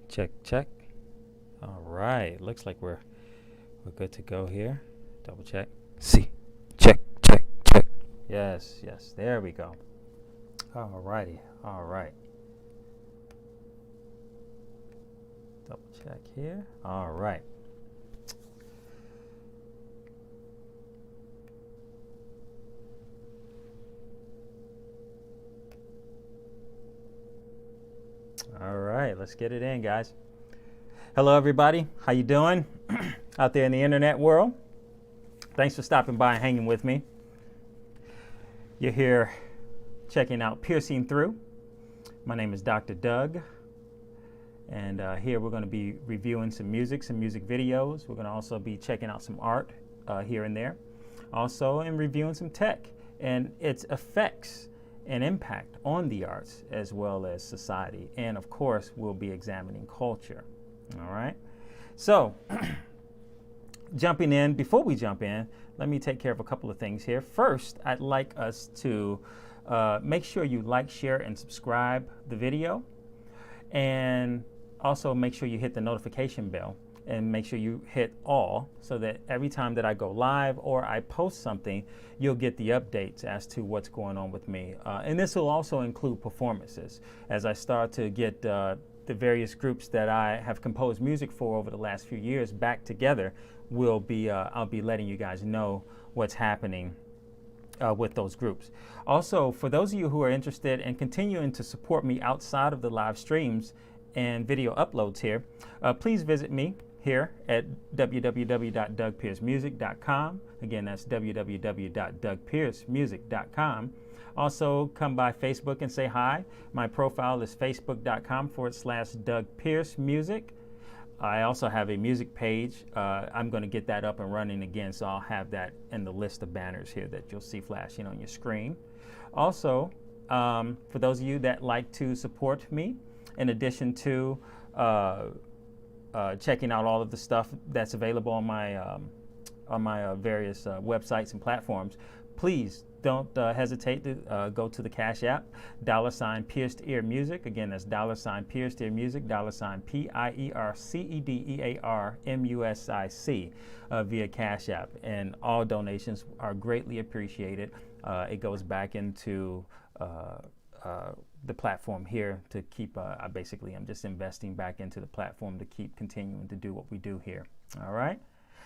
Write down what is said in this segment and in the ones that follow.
Check, check. All right. Looks like we're good to go here. Double check. See. Check, check, check. Yes, yes. There we go. All righty. All right. Double check here. All right. All right. Let's get it in, guys. Hello, everybody. How you doing out there in the internet world? Thanks for stopping by and hanging with me. You're here checking out Piercing Through. My name is Dr. Doug, and here we're going to be reviewing some music videos. We're going to also be checking out some art here and there. Also, and reviewing some tech and its effects and impact on the arts as well as society. And of course, we'll be examining culture. All right. So, before we jump in, let me take care of a couple of things here. First, I'd like us to make sure you like, share, and subscribe the video. And also make sure you hit the notification bell and make sure you hit all so that every time that I go live or I post something, you'll get the updates as to what's going on with me. And this will also include performances. As I start to get the various groups that I have composed music for over the last few years back together, I'll be letting you guys know what's happening with those groups. Also, for those of you who are interested in continuing to support me outside of the live streams and video uploads here, please visit me here at www.dougpiercemusic.com. Again, that's www.dougpiercemusic.com. Also, come by Facebook and say hi. My profile is facebook.com/DougPierceMusic. I also have a music page. I'm going to get that up and running again, so I'll have that in the list of banners here that you'll see flashing on your screen. Also, for those of you that like to support me, in addition to checking out all of the stuff that's available on my various websites and platforms, please don't hesitate to go to the Cash App, $Pierced Ear Music. Again, that's $Pierced Ear Music, $PIERCEDEARMUSIC via Cash App. And all donations are greatly appreciated. It goes back into the platform here to keep, I'm just investing back into the platform to keep continuing to do what we do here. All right.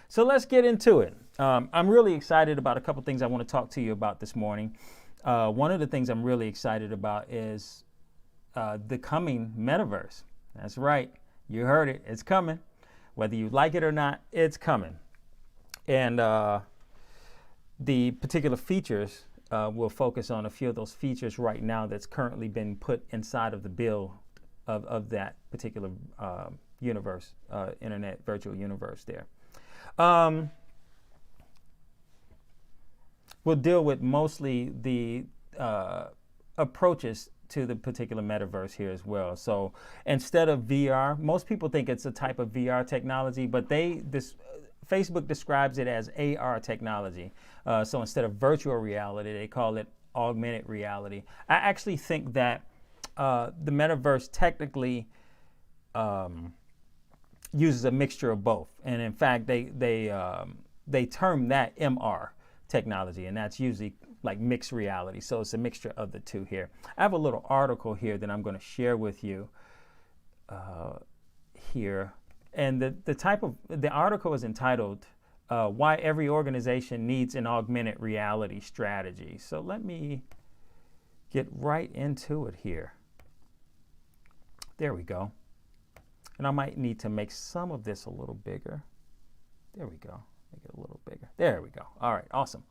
So let's get into it. I'm really excited about a couple things I want to talk to you about this morning. One of the things I'm really excited about is the coming metaverse. That's right. You heard it. It's coming. Whether you like it or not, it's coming. And the particular features, we'll focus on a few of those features right now that's currently been put inside of the build of that particular universe, internet virtual universe there. We'll deal with mostly the approaches to the particular metaverse here as well. So instead of VR, most people think it's a type of VR technology, but Facebook describes it as AR technology. So instead of virtual reality, they call it augmented reality. I actually think that the metaverse technically uses a mixture of both, and in fact, they term that MR technology, and that's usually like mixed reality. So it's a mixture of the two here. I have a little article here that I'm going to share with you here, and the article is entitled "Why Every Organization Needs an Augmented Reality Strategy." So let me get right into it here. There we go. And I might need to make some of this a little bigger. There we go. Make it a little bigger. There we go. All right, awesome.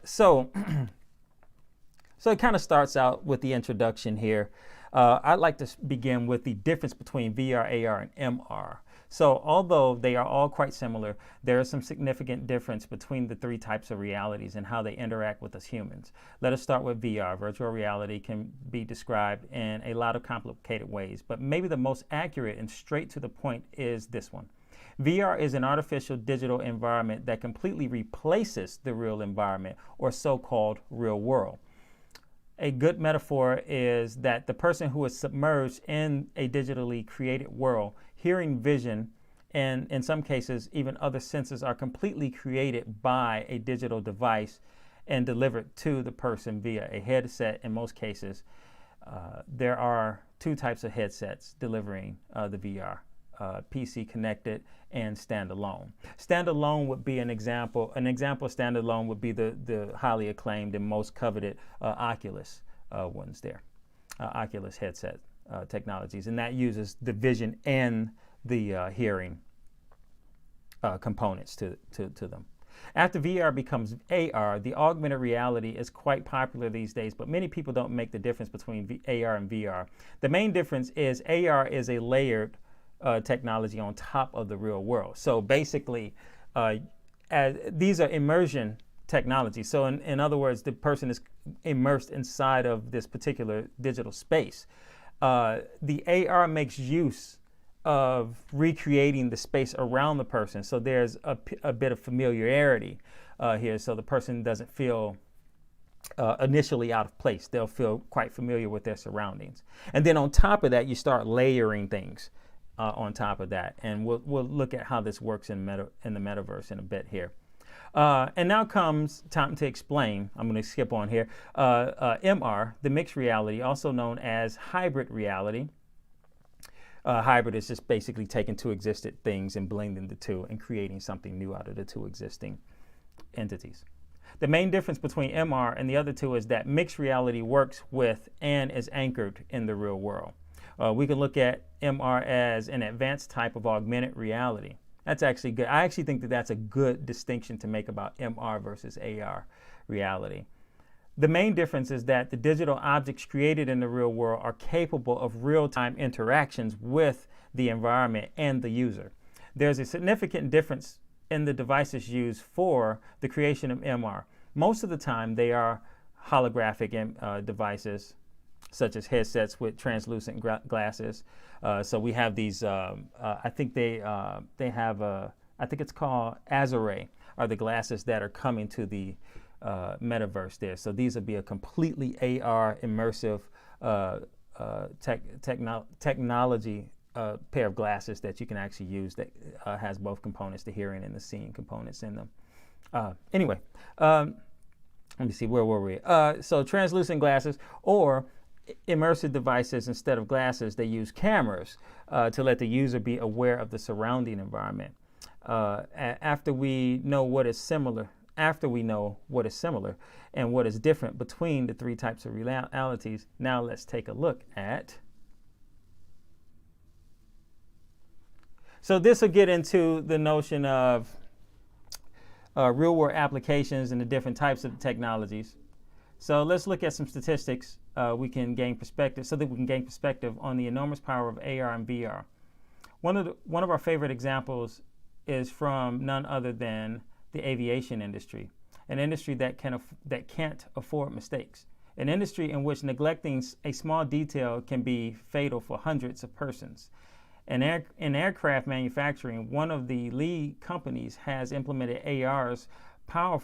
So it kind of starts out with the introduction here. I'd like to begin with the difference between VR, AR, and MR. So although they are all quite similar, there is some significant difference between the three types of realities and how they interact with us humans. Let us start with VR. Virtual reality can be described in a lot of complicated ways, but maybe the most accurate and straight to the point is this one. VR is an artificial digital environment that completely replaces the real environment or so-called real world. a good metaphor is that the person who is submerged in a digitally created world, hearing, vision, and in some cases, even other senses are completely created by a digital device and delivered to the person via a headset in most cases. There are two types of headsets delivering the VR. PC connected and standalone. Standalone would be an example. An example of standalone would be the highly acclaimed and most coveted Oculus ones there. Oculus headset technologies. And that uses the vision and the hearing components to them. After VR becomes AR, the augmented reality is quite popular these days, but many people don't make the difference between AR and VR. The main difference is AR is a layered technology on top of the real world. So basically, these are immersion technologies. So in other words, the person is immersed inside of this particular digital space. The AR makes use of recreating the space around the person. So there's a bit of familiarity here. So the person doesn't feel initially out of place. They'll feel quite familiar with their surroundings. And then on top of that, you start layering things on top of that. And we'll look at how this works in the metaverse in a bit here. And now comes time to explain. I'm going to skip on here. MR, the mixed reality, also known as hybrid reality. Hybrid is just basically taking two existing things and blending the two and creating something new out of the two existing entities. The main difference between MR and the other two is that mixed reality works with and is anchored in the real world. We can look at MR as an advanced type of augmented reality. That's actually good. I actually think that that's a good distinction to make about MR versus AR reality. The main difference is that the digital objects created in the real world are capable of real-time interactions with the environment and the user. There's a significant difference in the devices used for the creation of MR. Most of the time, they are holographic devices, such as headsets with translucent glasses. So we have these. I think they have. I think it's called Azure, are the glasses that are coming to the metaverse there. So these would be a completely AR immersive technology pair of glasses that you can actually use that has both components, the hearing and the seeing components in them. Anyway, let me see, where were we? So translucent glasses or immersive devices. Instead of glasses, they use cameras to let the user be aware of the surrounding environment. After we know what is similar and what is different between the three types of realities, now let's take a look at. So this will get into the notion of real world applications and the different types of technologies. So let's look at some statistics we can gain perspective on the enormous power of AR and VR. One of our favorite examples is from none other than the aviation industry, an industry that can't afford mistakes, an industry in which neglecting a small detail can be fatal for hundreds of persons. In aircraft manufacturing, one of the lead companies has implemented AR's power,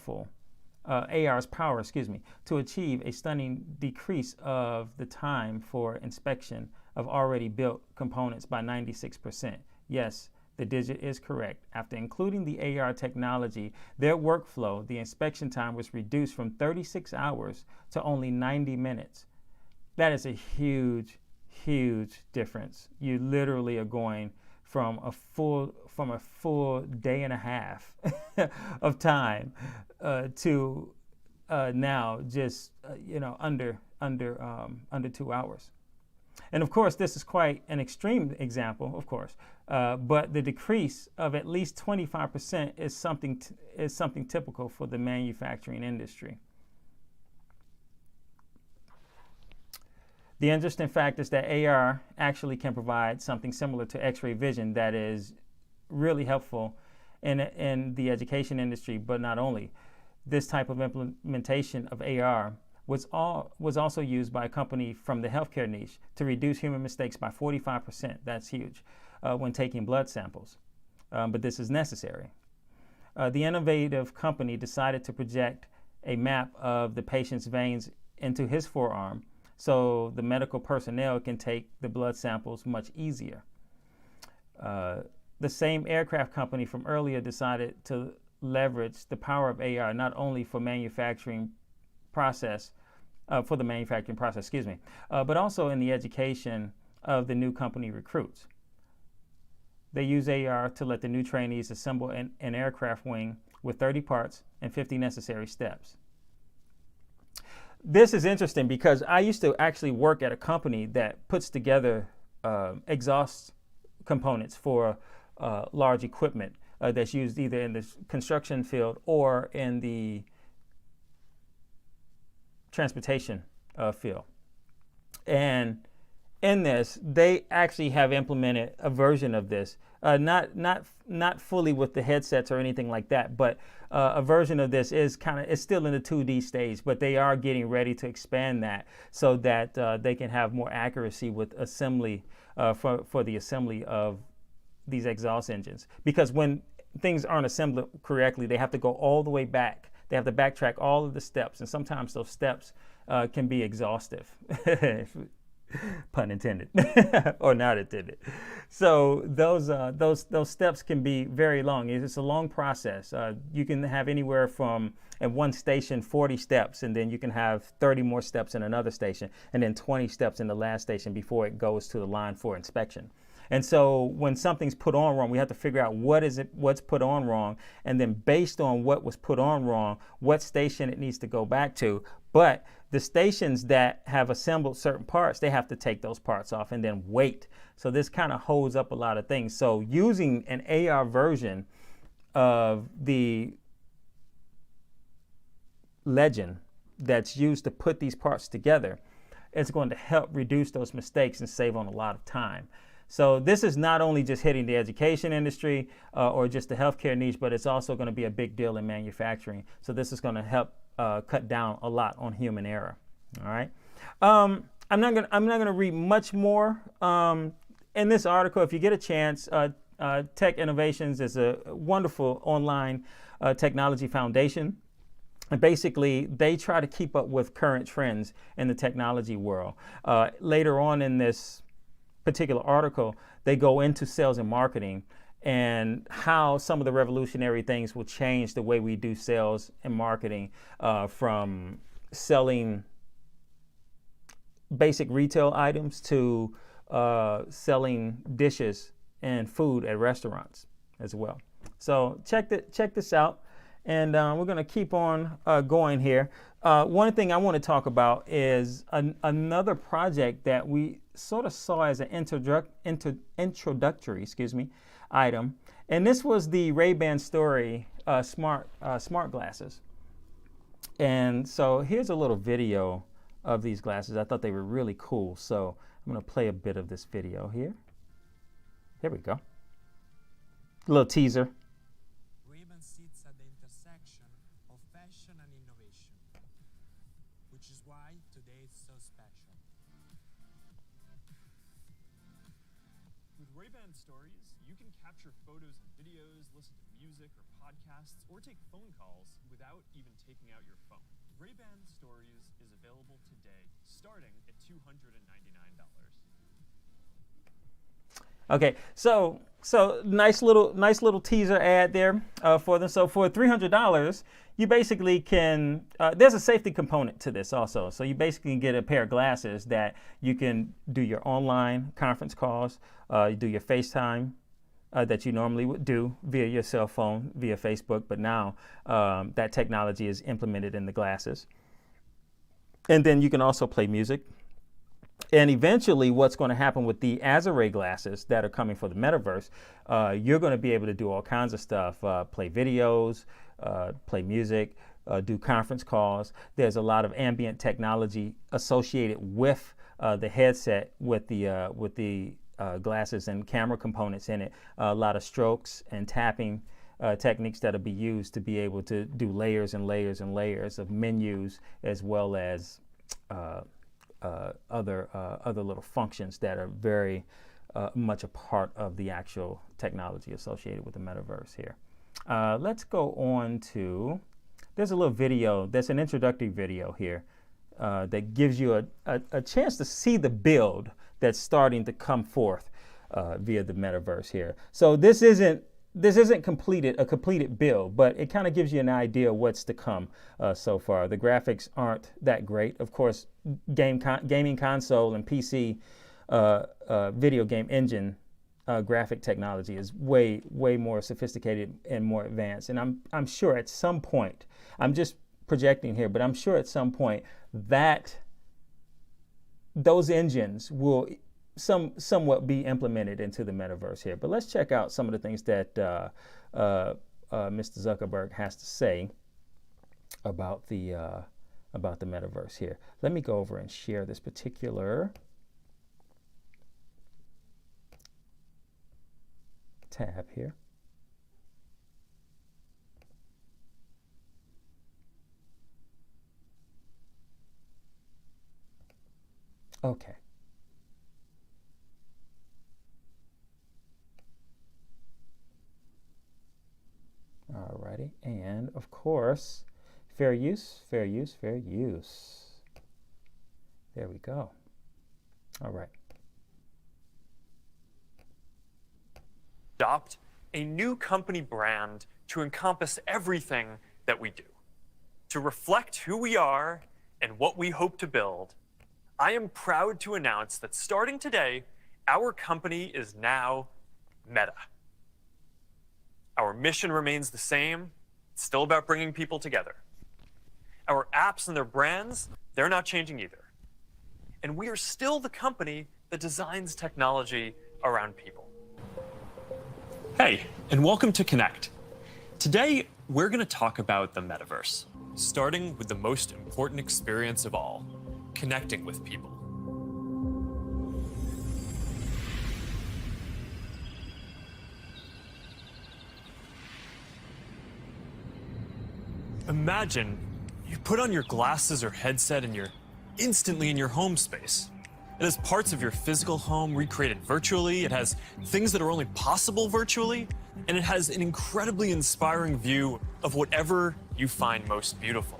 to achieve a stunning decrease of the time for inspection of already built components by 96%. Yes, the digit is correct. After including the AR technology, their workflow, the inspection time was reduced from 36 hours to only 90 minutes. That is a huge, huge difference. You literally are going from a full day and a half of time to now just under 2 hours. And of course, this is quite an extreme example, of course, but the decrease of at least 25% is something typical for the manufacturing industry. The interesting fact is that AR actually can provide something similar to X-ray vision that is really helpful in the education industry, but not only. This type of implementation of AR was also used by a company from the healthcare niche to reduce human mistakes by 45%. That's huge when taking blood samples. But this is necessary. The innovative company decided to project a map of the patient's veins into his forearm so the medical personnel can take the blood samples much easier. The same aircraft company from earlier decided to leverage the power of AR not only for manufacturing process, for the manufacturing process, but also in the education of the new company recruits. They use AR to let the new trainees assemble an aircraft wing with 30 parts and 50 necessary steps. This is interesting because I used to actually work at a company that puts together exhaust components for large equipment that's used either in the construction field or in the transportation field. And in this, they actually have implemented a version of this, not fully with the headsets or anything like that, but a version of this is it's still in the 2D stage, but they are getting ready to expand that so that they can have more accuracy with assembly for the assembly of these exhaust engines. Because when things aren't assembled correctly, they have to go all the way back. They have to backtrack all of the steps, and sometimes those steps can be exhaustive. Pun intended, or not intended. So those steps can be very long. It's a long process. You can have anywhere from at one station 40 steps, and then you can have 30 more steps in another station, and then 20 steps in the last station before it goes to the line for inspection. And so when something's put on wrong, we have to figure out what's put on wrong, and then based on what was put on wrong, what station it needs to go back to. But the stations that have assembled certain parts, they have to take those parts off and then wait. So this kind of holds up a lot of things. So using an AR version of the legend that's used to put these parts together, it's going to help reduce those mistakes and save on a lot of time. So this is not only just hitting the education industry or just the healthcare niche, but it's also going to be a big deal in manufacturing. So this is going to help cut down a lot on human error. All right. I'm not gonna read much more in this article. If you get a chance, Tech Innovations is a wonderful online technology foundation. And basically, they try to keep up with current trends in the technology world. Later on in this particular article, they go into sales and marketing and how some of the revolutionary things will change the way we do sales and marketing, from selling basic retail items to selling dishes and food at restaurants as well. So check this out, and we're going to keep on going here. One thing I want to talk about is another project that we sort of saw as an introductory, item, and this was the Ray-Ban Story smart glasses. And so here's a little video of these glasses. I thought they were really cool, so I'm going to play a bit of this video here. Here we go. A little teaser. Ray-Ban sits at the intersection of fashion and innovation, which is why today is so special. With Ray-Ban Stories, you can capture photos and videos, listen to music or podcasts, or take phone calls without even taking out your phone. Ray-Ban Stories is available today, starting at $299. Okay, so nice little teaser ad there for them. So for $300, you basically can. There's a safety component to this also. So you basically can get a pair of glasses that you can do your online conference calls, you do your FaceTime that you normally would do via your cell phone, via Facebook. But now that technology is implemented in the glasses, and then you can also play music. And eventually, what's going to happen with the Azure glasses that are coming for the metaverse, you're going to be able to do all kinds of stuff, play videos, play music, do conference calls. There's a lot of ambient technology associated with the headset, with the glasses and camera components in it. A lot of strokes and tapping techniques that'll be used to be able to do layers and layers and layers of menus, as well as other little functions that are very much a part of the actual technology associated with the metaverse here. Let's go on to, there's a little video, there's an introductory video here that gives you a chance to see the build that's starting to come forth via the metaverse here. So this isn't a completed build, but it kind of gives you an idea of what's to come so far. The graphics aren't that great. Of course, gaming console and PC video game engine graphic technology is way more sophisticated and more advanced. And I'm sure at some point, I'm just projecting here, but I'm sure at some point that those engines will somewhat be implemented into the metaverse here. But let's check out some of the things that Mr. Zuckerberg has to say about the metaverse here. Let me go over and share this particular tab here. Okay. Alrighty, and of course, fair use, fair use, fair use. There we go. All right. Adopt a new company brand to encompass everything that we do. To reflect who we are and what we hope to build, I am proud to announce that starting today, our company is now Meta. Our mission remains the same. It's still about bringing people together. Our apps and their brands, they're not changing either. And we are still the company that designs technology around people. Hey, and welcome to Connect. Today, we're going to talk about the metaverse, starting with the most important experience of all, connecting with people. Imagine you put on your glasses or headset and you're instantly in your home space. It has parts of your physical home recreated virtually. It has things that are only possible virtually. And it has an incredibly inspiring view of whatever you find most beautiful.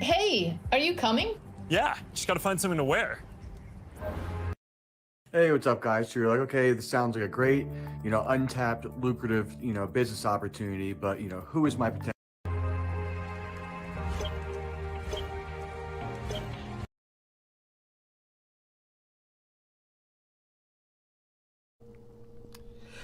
Hey, are you coming? Yeah, just gotta find something to wear. Hey, what's up, guys? So you're like, okay, this sounds like a great, untapped, lucrative, business opportunity, but, who is my potential?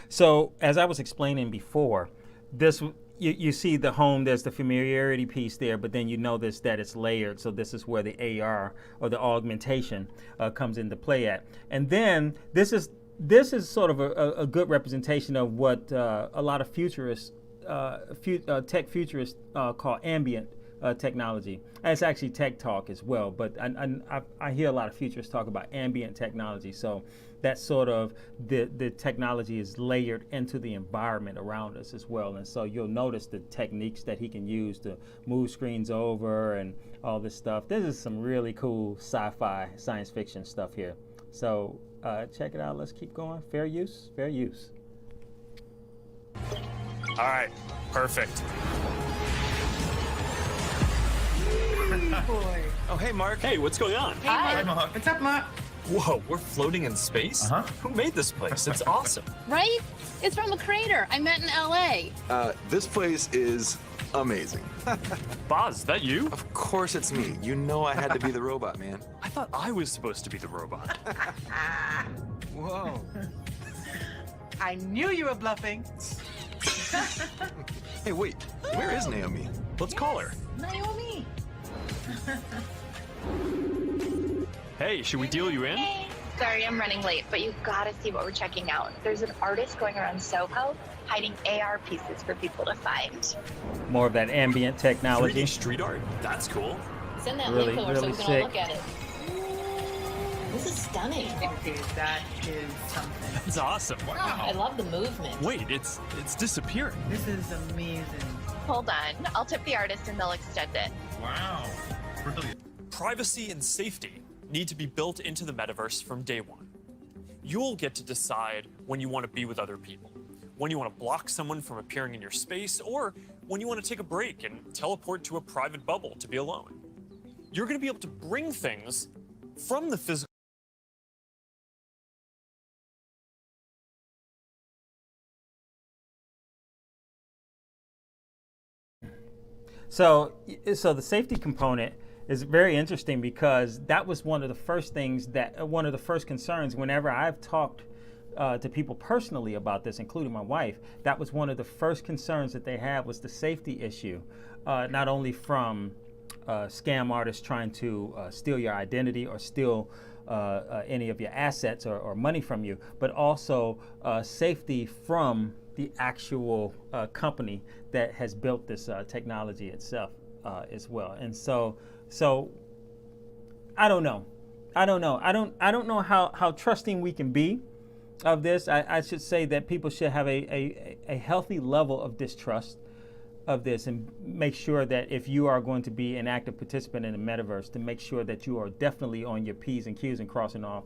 So as I was explaining before, this you see the home, there's the familiarity piece there, but then you notice that it's layered. So this is where the AR or the augmentation comes into play at. And then this is sort of a good representation of what a lot of futurists, tech futurists call ambient technology. And it's actually tech talk as well, but I hear a lot of futurists talk about ambient technology. So that's sort of the technology is layered into the environment around us as well. And so you'll notice the techniques that he can use to move screens over and all this stuff. This is some really cool sci-fi, science fiction stuff here. So check it out. Let's keep going. Fair use, fair use. All right, perfect. Boy. Oh, hey, Mark. Hey, what's going on? Hi. Mark. What's up, Mark? Whoa, we're floating in space? Uh-huh. Who made this place? It's awesome. Right? It's from a crater I met in LA. This place is amazing. Boz, is that you? Of course it's me. You know I had to be the robot, man. I thought I was supposed to be the robot. Whoa. I knew you were bluffing. Hey, wait. Where is Naomi? Let's call her. Naomi. Hey, should we deal you in? Sorry, I'm running late, but you've got to see what we're checking out. There's an artist going around Soho hiding AR pieces for people to find. More of that ambient technology. 3D street art? That's cool. Send that Really, link over really so we can sick. all look at it. This is stunning. Dude, that is something. That's awesome. I love the movement. Wait, it's disappearing. This is amazing. Hold on, I'll tip the artist and they'll extend it. Wow. Privacy and safety need to be built into the metaverse from day one. You'll get to decide when you want to be with other people, when you want to block someone from appearing in your space, or when you want to take a break and teleport to a private bubble to be alone. You're going to be able to bring things from the physical So the safety component is very interesting because that was one of the first things one of the first concerns whenever I've talked to people personally about this, including my wife. That was one of the first concerns that they had was the safety issue, not only from scam artists trying to steal your identity or steal any of your assets or money from you, but also safety from the actual company that has built this technology itself as well. And so I don't know. I don't know how trusting we can be of this. I should say that people should have a healthy level of distrust of this and make sure that if you are going to be an active participant in the metaverse, to make sure that you are definitely on your P's and Q's and crossing all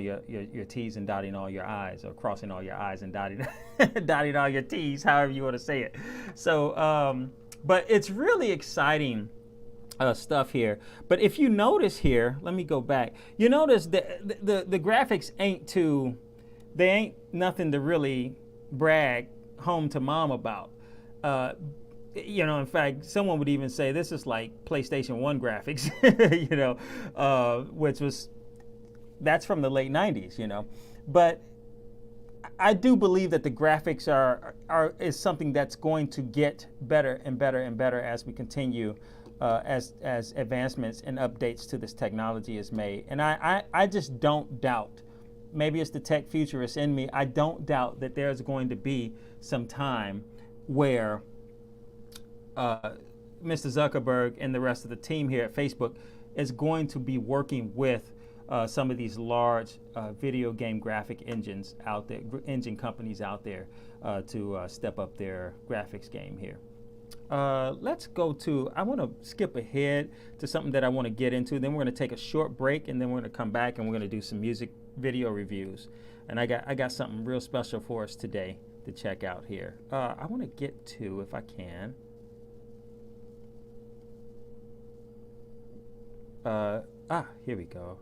your T's and dotting all your I's, or crossing all your I's and dotting all your T's, however you want to say it. So, but it's really exciting stuff here. But if you notice here, let me go back. You notice the graphics they ain't nothing to really brag home to mom about. In fact, someone would even say this is like PlayStation 1 graphics, that's from the late 90s, But I do believe that the graphics is something that's going to get better and better and better as we continue, as advancements and updates to this technology is made. And I just don't doubt, maybe it's the tech futurist in me, I don't doubt that there's going to be some time where Mr. Zuckerberg and the rest of the team here at Facebook is going to be working with some of these large video game graphic engines out there, engine companies out there, to step up their graphics game here. Let's go to, I want to skip ahead to something that I want to get into. Then we're going to take a short break, and then we're going to come back and we're going to do some music video reviews. And I got something real special for us today to check out here. I want to get to, if I can, here we go.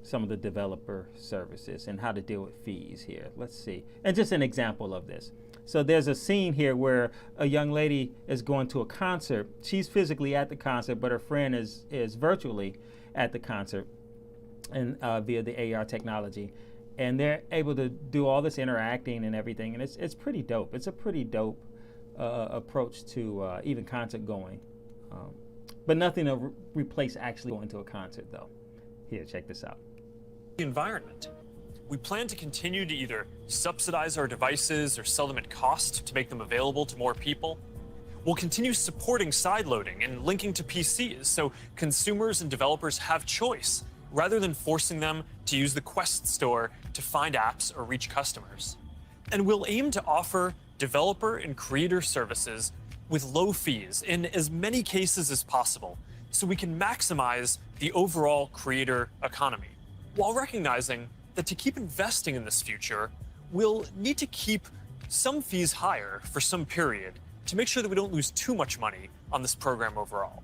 Some of the developer services and how to deal with fees here. Let's see. And just an example of this. So there's a scene here where a young lady is going to a concert. She's physically at the concert, but her friend is virtually at the concert and via the AR technology. And they're able to do all this interacting and everything. And it's pretty dope. It's a pretty dope approach to even concert going. But nothing to replace actually going to a concert, though. Here, check this out. Environment. We plan to continue to either subsidize our devices or sell them at cost to make them available to more people. We'll continue supporting sideloading and linking to PCs so consumers and developers have choice, rather than forcing them to use the Quest store to find apps or reach customers. And we'll aim to offer developer and creator services with low fees in as many cases as possible, so we can maximize the overall creator economy, while recognizing that to keep investing in this future, we'll need to keep some fees higher for some period to make sure that we don't lose too much money on this program overall.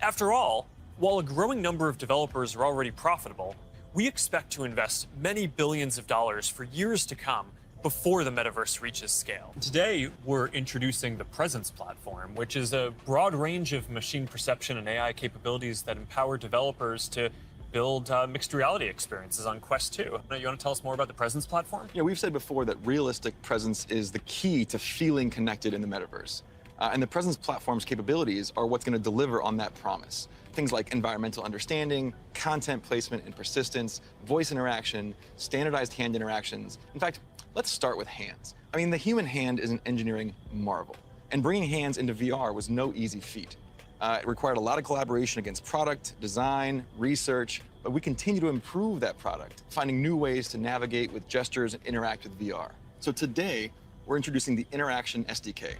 After all, while a growing number of developers are already profitable, we expect to invest many billions of dollars for years to come before the metaverse reaches scale. Today, we're introducing the Presence platform, which is a broad range of machine perception and AI capabilities that empower developers to build mixed reality experiences on Quest 2. You want to tell us more about the Presence platform? Yeah, we've said before that realistic presence is the key to feeling connected in the metaverse. And the Presence platform's capabilities are what's going to deliver on that promise. Things like environmental understanding, content placement and persistence, voice interaction, standardized hand interactions. In fact, let's start with hands. I mean, the human hand is an engineering marvel, and bringing hands into VR was no easy feat. It required a lot of collaboration against product, design, research, but we continue to improve that product, finding new ways to navigate with gestures and interact with VR. So today, we're introducing the Interaction SDK,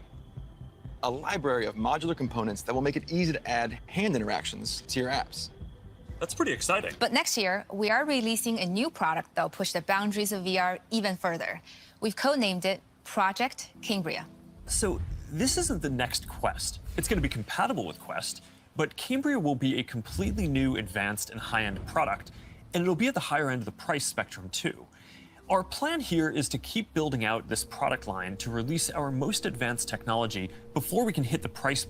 a library of modular components that will make it easy to add hand interactions to your apps. That's pretty exciting. But next year, we are releasing a new product that will push the boundaries of VR even further. We've codenamed it Project Cambria. So this isn't the next Quest. It's going to be compatible with Quest, but Cambria will be a completely new, advanced, and high-end product, and it'll be at the higher end of the price spectrum too. Our plan here is to keep building out this product line to release our most advanced technology before we can hit the price.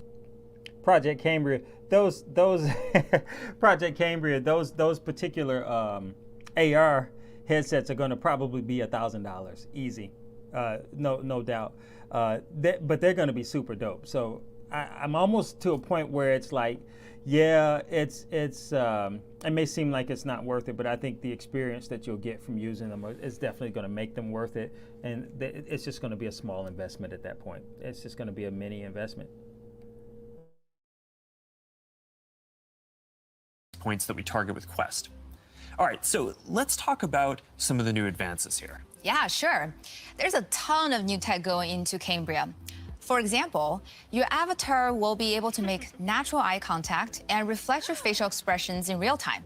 Project Cambria, those Project Cambria, those particular AR headsets are going to probably be $1,000 easy, no doubt. But they're going to be super dope. So I'm almost to a point where it's like, yeah, it may seem like it's not worth it, but I think the experience that you'll get from using them is definitely going to make them worth it. And it's just going to be a small investment at that point. It's just going to be a mini investment. Points that we target with Quest. All right, so let's talk about some of the new advances here. Yeah, sure. There's a ton of new tech going into Cambria. For example, your avatar will be able to make natural eye contact and reflect your facial expressions in real time.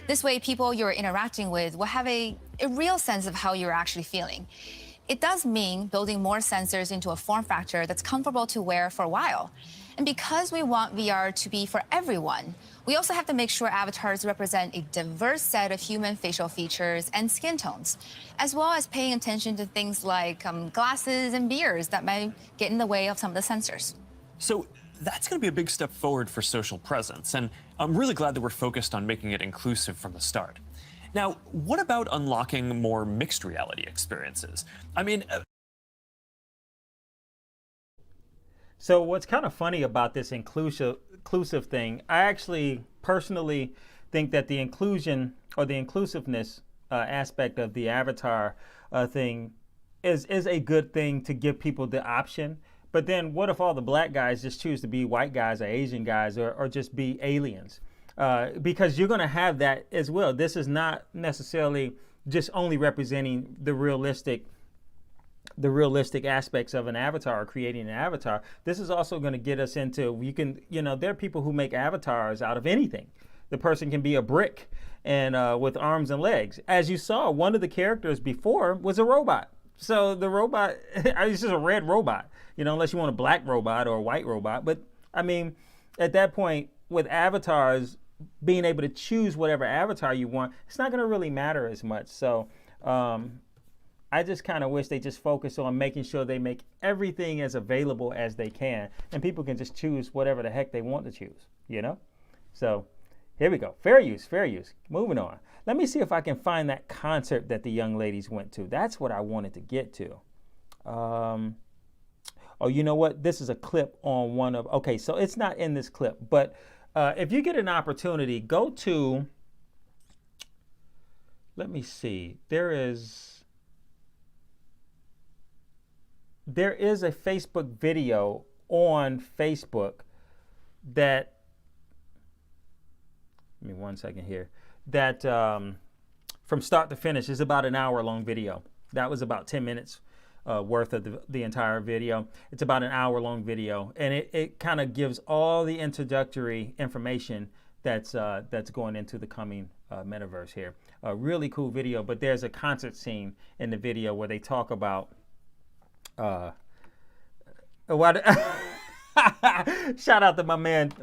This way, people you're interacting with will have a real sense of how you're actually feeling. It does mean building more sensors into a form factor that's comfortable to wear for a while. And because we want VR to be for everyone, we also have to make sure avatars represent a diverse set of human facial features and skin tones, as well as paying attention to things like glasses and beards that might get in the way of some of the sensors. So that's going to be a big step forward for social presence, and I'm really glad that we're focused on making it inclusive from the start. Now, what about unlocking more mixed reality experiences? I mean, So what's kind of funny about this inclusive thing, I actually personally think that the inclusion or the inclusiveness aspect of the avatar thing is a good thing to give people the option. But then what if all the black guys just choose to be white guys or Asian guys or just be aliens? Because you're going to have that as well. This is not necessarily just only representing the realistic aspects of an avatar or creating an avatar. This is also going to get us into, there are people who make avatars out of anything. The person can be a brick and with arms and legs. As you saw, one of the characters before was a robot. So the robot, it's just a red robot, unless you want a black robot or a white robot. But I mean, at that point with avatars, being able to choose whatever avatar you want, it's not going to really matter as much. So, I just kind of wish they just focus on making sure they make everything as available as they can, and people can just choose whatever the heck they want to choose, So here we go. Fair use. Moving on. Let me see if I can find that concert that the young ladies went to. That's what I wanted to get to. Oh, you know what? This is a clip on okay, so it's not in this clip, but if you get an opportunity, go to, let me see, there is a Facebook video on Facebook that, give me 1 second here, that from start to finish is about an hour-long video. That was about 10 minutes worth of the entire video. It's about an hour-long video, and it kind of gives all the introductory information that's going into the coming metaverse here. A really cool video, but there's a concert scene in the video where they talk about shout out to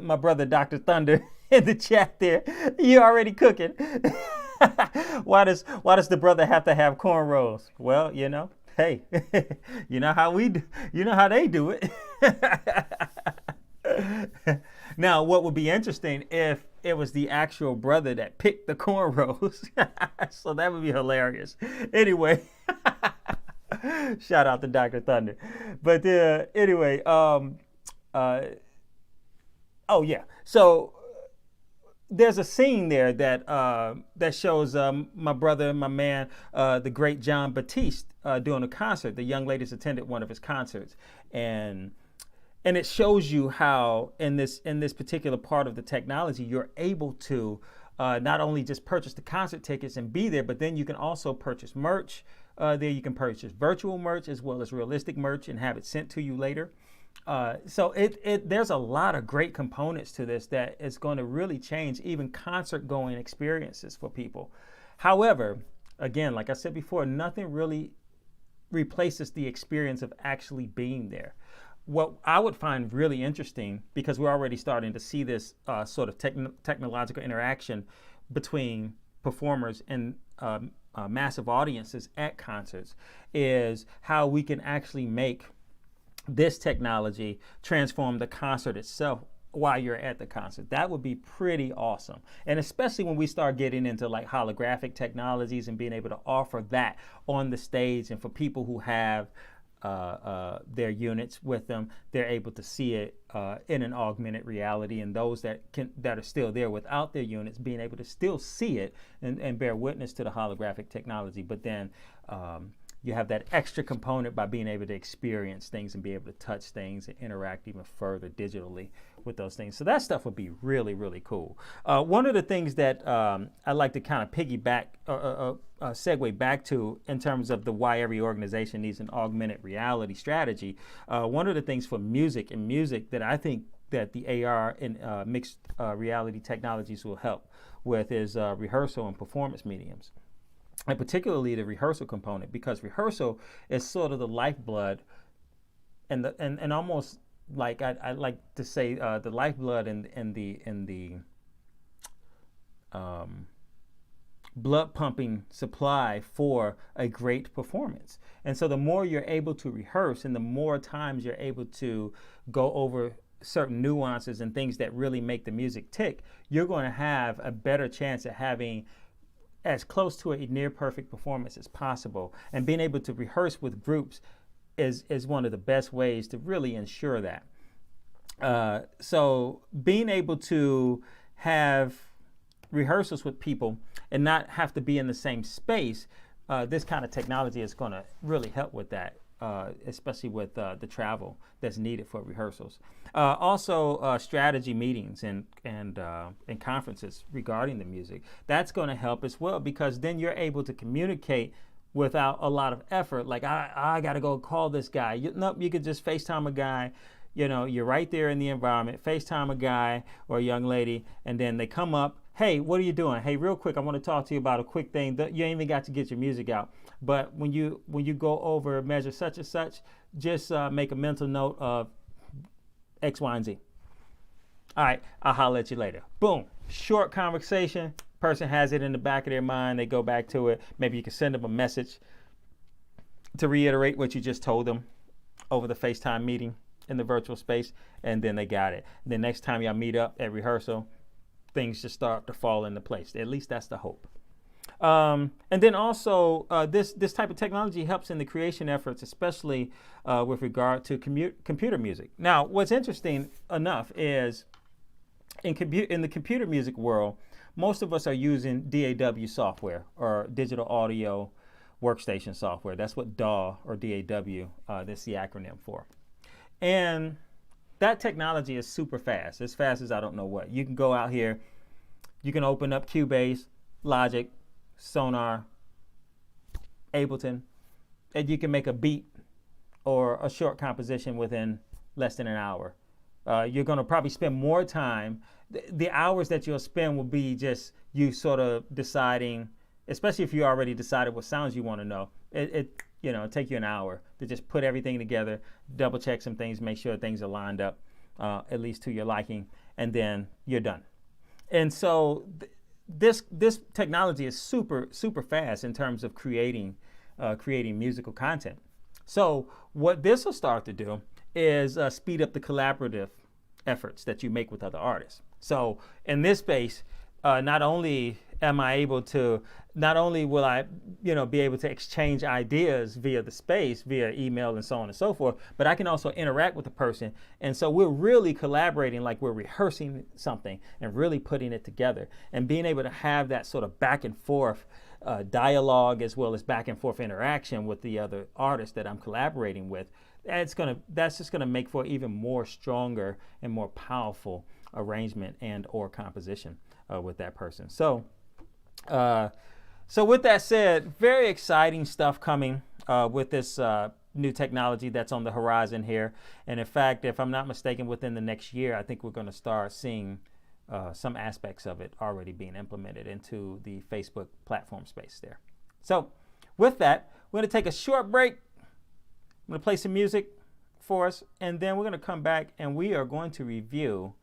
my brother Dr. Thunder in the chat there. You already cooking. Why does the brother have to have cornrows? Well, hey, you know how they do it. Now, what would be interesting if it was the actual brother that picked the cornrows? So that would be hilarious. Anyway. Shout out to Dr. Thunder. But anyway, oh yeah. So there's a scene there that that shows my brother, my man, the great John Batiste doing a concert. The young ladies attended one of his concerts, and it shows you how in this particular part of the technology, you're able to not only just purchase the concert tickets and be there, but then you can also purchase merch there. You can purchase virtual merch as well as realistic merch and have it sent to you later. So there's a lot of great components to this that is going to really change even concert going experiences for people. However, again, like I said before, nothing really replaces the experience of actually being there. What I would find really interesting, because we're already starting to see this sort of technological interaction between performers and massive audiences at concerts, is how we can actually make this technology transform the concert itself while you're at the concert. That would be pretty awesome. And especially when we start getting into like holographic technologies and being able to offer that on the stage, and for people who have their units with them, they're able to see it in an augmented reality, and those that are still there without their units being able to still see it and bear witness to the holographic technology. But then you have that extra component by being able to experience things and be able to touch things and interact even further digitally with those things. So that stuff would be really, really cool. One of the things that I like to kind of piggyback segue back to in terms of the why every organization needs an augmented reality strategy, one of the things for music that I think that the AR and mixed reality technologies will help with is rehearsal and performance mediums. And particularly the rehearsal component, because rehearsal is sort of the lifeblood and almost like I like to say the lifeblood and the blood pumping supply for a great performance. And so the more you're able to rehearse and the more times you're able to go over certain nuances and things that really make the music tick, you're going to have a better chance at having as close to a near perfect performance as possible. And being able to rehearse with groups is one of the best ways to really ensure that. So being able to have rehearsals with people and not have to be in the same space, this kind of technology is going to really help with that, especially with the travel that's needed for rehearsals. Also, strategy meetings and conferences regarding the music. That's going to help as well, because then you're able to communicate without a lot of effort. Like, I got to go call this guy. Nope, you could just FaceTime a guy. You know, you're right there in the environment. FaceTime a guy or a young lady, and then they come up. Hey, what are you doing? Hey, real quick, I want to talk to you about a quick thing. You ain't even got to get your music out. But when you go over measure such and such, just make a mental note of X, Y, and Z. All right, I'll holler at you later. Boom. Short conversation. Person has it in the back of their mind. They go back to it. Maybe you can send them a message to reiterate what you just told them over the FaceTime meeting in the virtual space, and then they got it. The next time y'all meet up at rehearsal, things just start to fall into place. At least that's the hope. And then also, this type of technology helps in the creation efforts, especially with regard to computer music. Now, what's interesting enough is in the computer music world, most of us are using DAW software, or digital audio workstation software. That's what DAW or DAW, that's the acronym for. And that technology is super fast, as fast as I don't know what. You can go out here, you can open up Cubase, Logic, Sonar, Ableton, and you can make a beat or a short composition within less than an hour. You're going to probably spend more time. The hours that you'll spend will be just you sort of deciding, especially if you already decided what sounds you want to know. It'll take you an hour to just put everything together, double check some things, make sure things are lined up, at least to your liking, and then you're done. And so this technology is super, super fast in terms of creating musical content. So what this will start to do is speed up the collaborative efforts that you make with other artists. So in this space, not only am I able to, not only will I, be able to exchange ideas via the space, via email and so on and so forth, but I can also interact with the person. And so we're really collaborating, like we're rehearsing something and really putting it together, and being able to have that sort of back and forth dialogue, as well as back and forth interaction with the other artists that I'm collaborating with. That's just gonna make for even more stronger and more powerful arrangement and or composition with that person. So with that said, very exciting stuff coming with this new technology that's on the horizon here. And in fact, if I'm not mistaken, within the next year, I think we're going to start seeing some aspects of it already being implemented into the Facebook platform space there. So with that, we're going to take a short break. I'm going to play some music for us, and then we're going to come back and we are going to review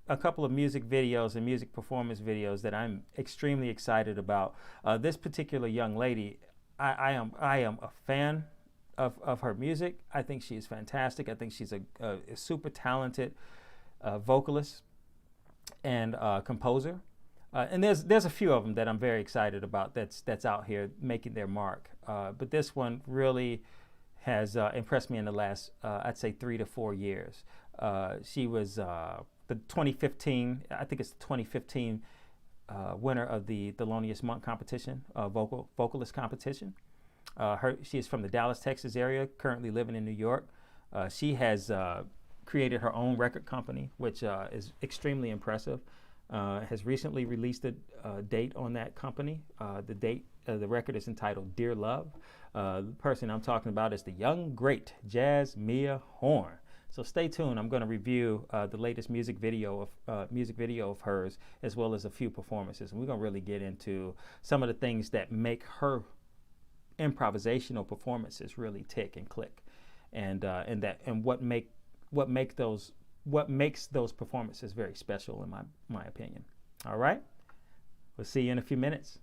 a couple of music videos and music performance videos that I'm extremely excited about. This particular young lady, I am a fan of her music. I think she is fantastic. I think she's a super talented vocalist and composer. And there's a few of them that I'm very excited about that's out here making their mark. But this one really has impressed me in the last, I'd say, 3 to 4 years. She was the 2015, I think it's the 2015 winner of the Thelonious Monk competition, vocalist competition. She is from the Dallas, Texas area, currently living in New York. She has created her own record company, which is extremely impressive. Has recently released a date on that company. The record is entitled Dear Love. The person I'm talking about is the young, great Jazzmeia Horn. So stay tuned. I'm going to review the latest music video of hers, as well as a few performances. And we're going to really get into some of the things that make her improvisational performances really tick and click, and what makes those performances very special, in my opinion. All right, we'll see you in a few minutes.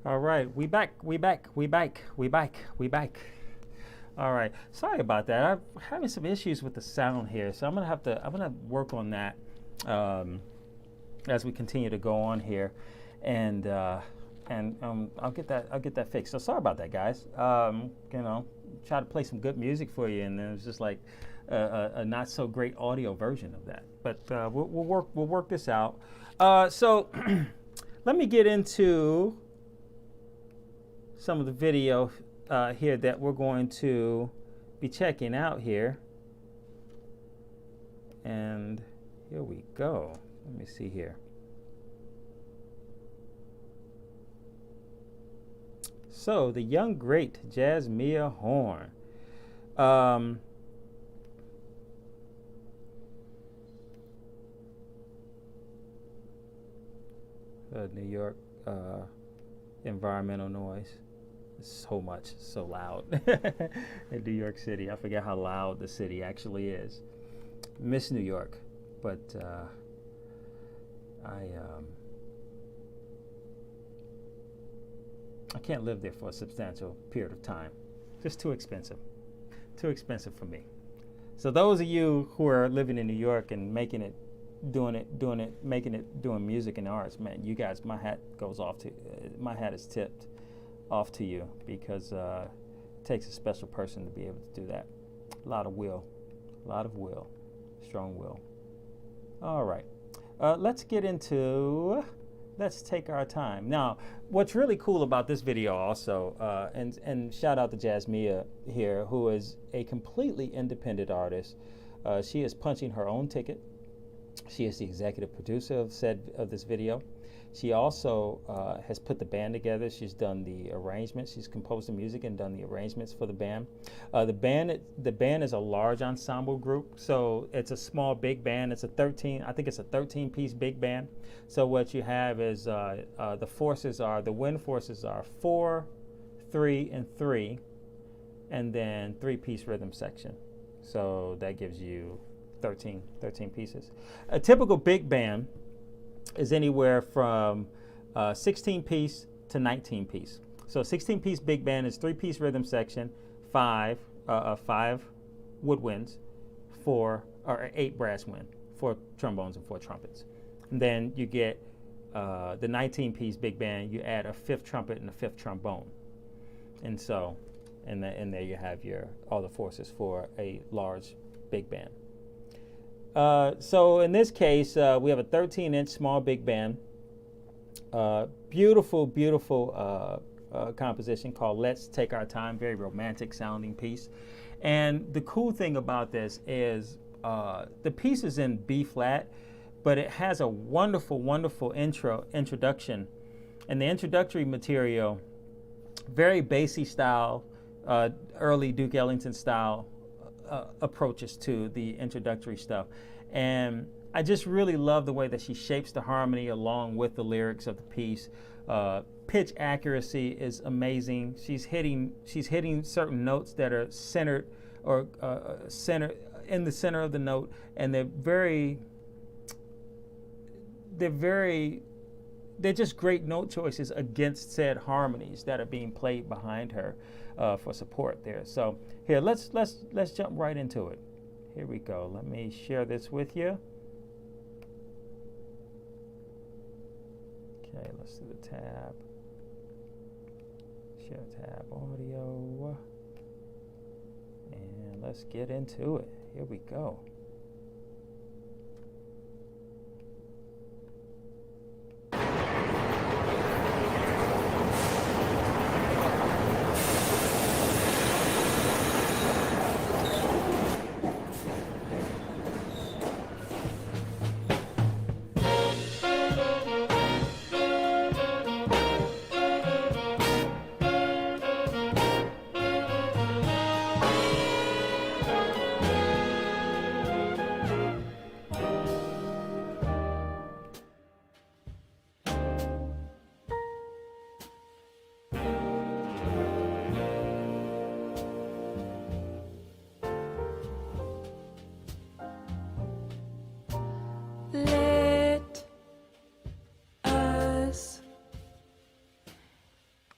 All right, we back. All right, sorry about that. I'm having some issues with the sound here, so I'm gonna work on that as we continue to go on here, and I'll get that fixed. So sorry about that, guys. Try to play some good music for you, and then it's just like a not so great audio version of that. But we'll work this out. So let me get into some of the video here that we're going to be checking out here. And here we go. Let me see here. So the young great Jasmia Horn. New York environmental noise. So much, so loud in New York City. I forget how loud the city actually is. Miss New York, but I can't live there for a substantial period of time. Just too expensive for me. So those of you who are living in New York and doing music and arts, man, you guys, my hat is tipped off to you, because it takes a special person to be able to do that. A lot of will, strong will. All right, let's take our time. Now, what's really cool about this video also, and shout out to Jasmia here, who is a completely independent artist. She is punching her own ticket. She is the executive producer of this video. She also has put the band together. She's done the arrangements. She's composed the music and done the arrangements for the band. The band is a large ensemble group, so it's a small big band. It's a 13-piece big band. So what you have is the wind forces are 4, 3, and 3, and then 3-piece rhythm section. So that gives you 13 pieces. A typical big band is anywhere from 16-piece to 19-piece. So 16-piece big band is 3-piece rhythm section, 5 woodwinds, 8 brass wind, 4 trombones and 4 trumpets. And then you get the 19-piece big band. You add a 5th trumpet and a 5th trombone, and so, and there you have all the forces for a large big band. So in this case, we have a 13-inch small big band. Beautiful composition called Let's Take Our Time, very romantic sounding piece. And the cool thing about this is the piece is in B flat, but it has a wonderful introduction. And the introductory material, very Basie style, early Duke Ellington style approaches to the introductory stuff. And I just really love the way that she shapes the harmony along with the lyrics of the piece. Pitch accuracy is amazing. She's hitting certain notes that are centered in the center of the note, and they're just great note choices against said harmonies that are being played behind her for support there. So here, let's jump right into it. Here we go. Let me share this with you. Okay, let's do the tab. Share tab audio. And let's get into it. Here we go.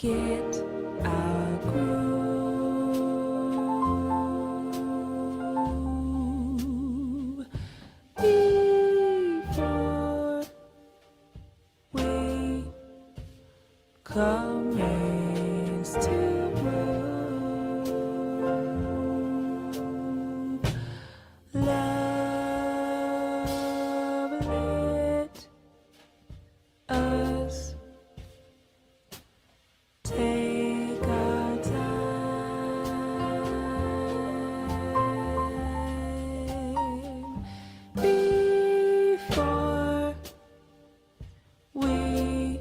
get our groove before we commence to move. Love, let us take our time before we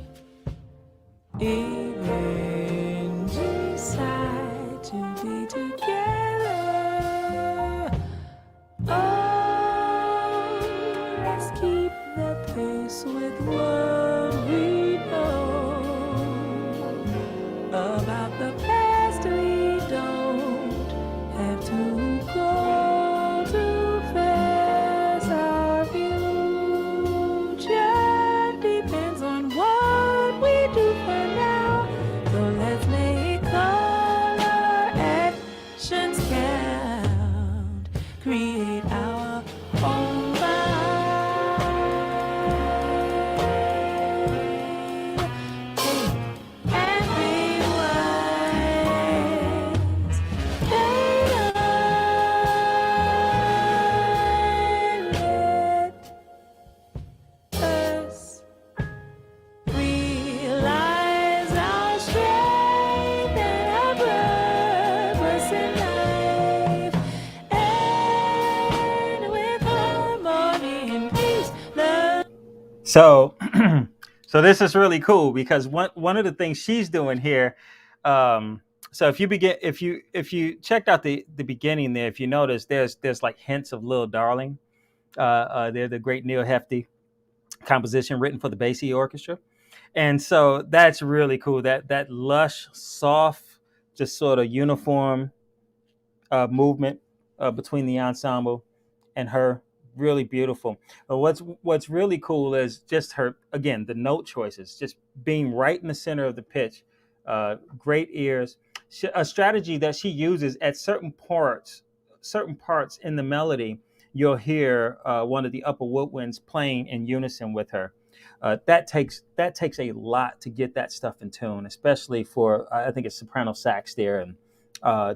even decide to be together. Oh, let's keep the pace with what we know about the past. We don't have to go too fast. Our future depends on what we do for now. So let's make all our actions count. Create our own vibe. And be wise. Let us realize our strength and our purpose in life. And with harmony and peace, love. So, so this is really cool because one of the things she's doing here. So if you checked out the beginning there, if you notice, there's like hints of Lil Darling. They're the great Neil Hefti composition written for the Basie Orchestra, and so that's really cool. That lush, soft, just sort of uniform movement between the ensemble and her, really beautiful. But what's really cool is just her, again, the note choices, just being right in the center of the pitch. Great ears, a strategy that she uses at certain parts in the melody. You'll hear one of the upper woodwinds playing in unison with her. That takes a lot to get that stuff in tune, especially for I think it's soprano sax there, and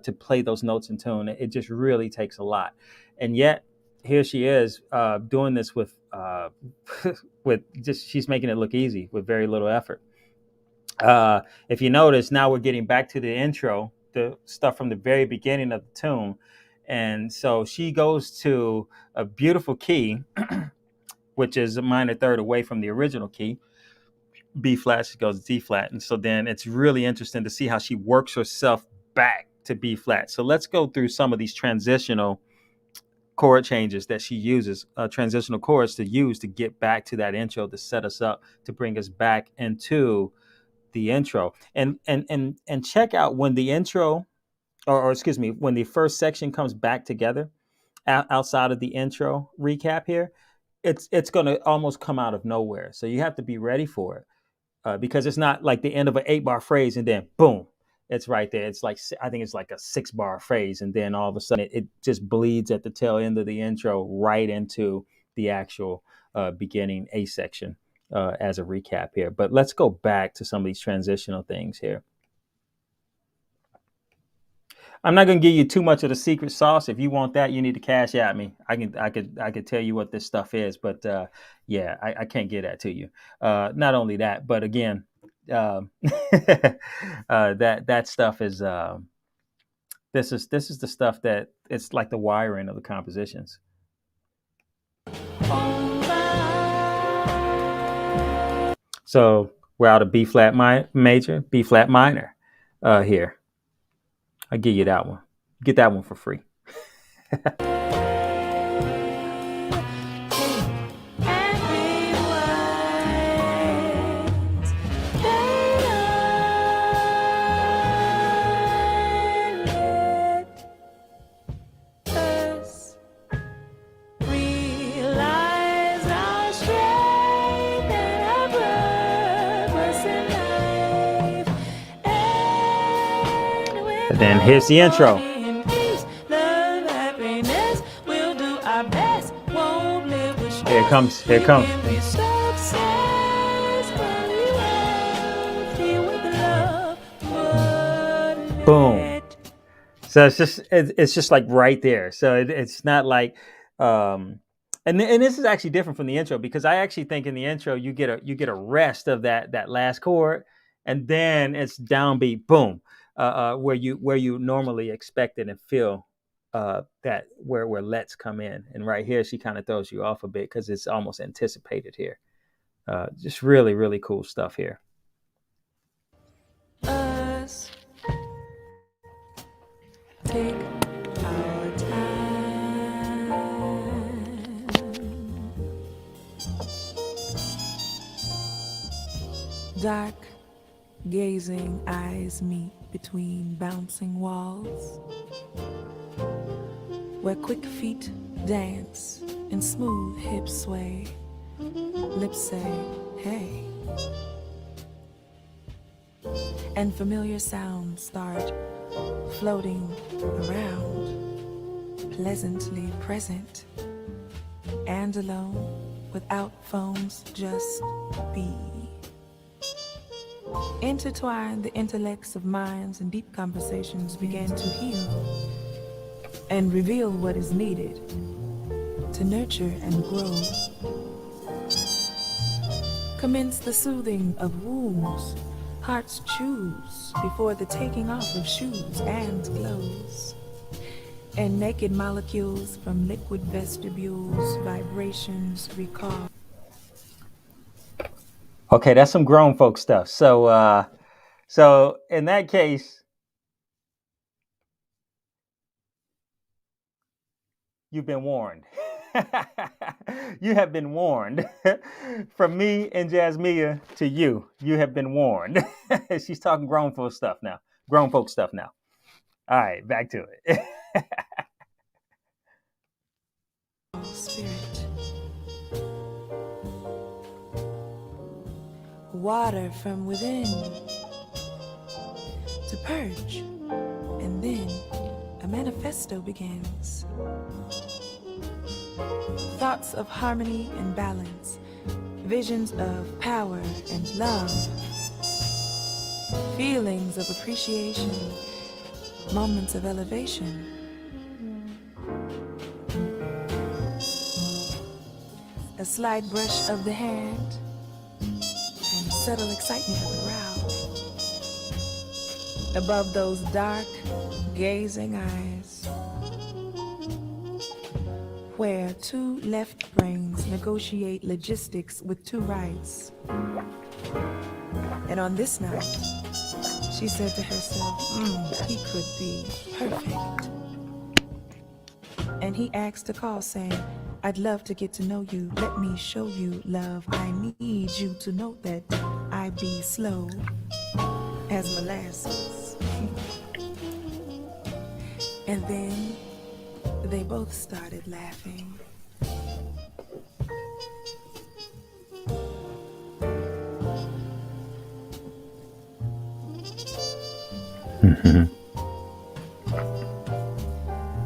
to play those notes in tune. It just really takes a lot. And yet here she is doing this with with just, she's making it look easy with very little effort. If you notice, now we're getting back to the intro, the stuff from the very beginning of the tune. And so she goes to a beautiful key, which is a minor third away from the original key, B flat. She goes D flat. And so then it's really interesting to see how she works herself back to B flat. So let's go through some of these transitional chord changes that she uses, transitional chords to use to get back to that intro, to set us up, to bring us back into the intro. And check out when the intro, or excuse me, when the first section comes back together outside of the intro recap here, it's going to almost come out of nowhere. So you have to be ready for it, because it's not like the end of an 8-bar phrase and then boom, it's right there. It's like, I think it's like a 6-bar phrase, and then all of a sudden it just bleeds at the tail end of the intro right into the actual beginning A section as a recap here. But let's go back to some of these transitional things here. I'm not going to give you too much of the secret sauce. If you want that, you need to cash at me. I could tell you what this stuff is, but yeah, I can't get that to you. Not only that, but again, that stuff is this is the stuff that it's like the wiring of the compositions. So we're out of B flat major, B flat minor here. I'll give you that one. Get that one for free. here's the intro. Here it comes. Here it comes. Boom. So it's just like right there. So it's not like, and this is actually different from the intro, because I actually think in the intro you get a rest of that last chord, and then it's downbeat, boom, where you normally expect it and feel that where lets come in. And right here she kind of throws you off a bit because it's almost anticipated here. Just really, really cool stuff here. Take our time. Dark, gazing eyes meet between bouncing walls, where quick feet dance and smooth hips sway. Lips say, hey. And familiar sounds start floating around, pleasantly present and alone, without phones, just be. Intertwine the intellects of minds, and deep conversations begin to heal and reveal what is needed to nurture and grow. Commence the soothing of wounds hearts choose before the taking off of shoes and clothes. And naked molecules from liquid vestibules, vibrations recall. Okay, that's some grown folk stuff. So so in that case, you've been warned. You have been warned. From me and Jasmia to you, you have been warned. She's talking grown folk stuff now. Grown folk stuff now. All right, back to it. Spirit. Water from within to purge, and then a manifesto begins. Thoughts of harmony and balance, visions of power and love, feelings of appreciation, moments of elevation. A slight brush of the hand and subtle excitement of the brow. Above those dark, gazing eyes, where two left brains negotiate logistics with two rights. And on this night, she said to herself, he could be perfect. And he asked to call, saying, I'd love to get to know you. Let me show you love. I need you to know that I be slow as molasses. And then they both started laughing.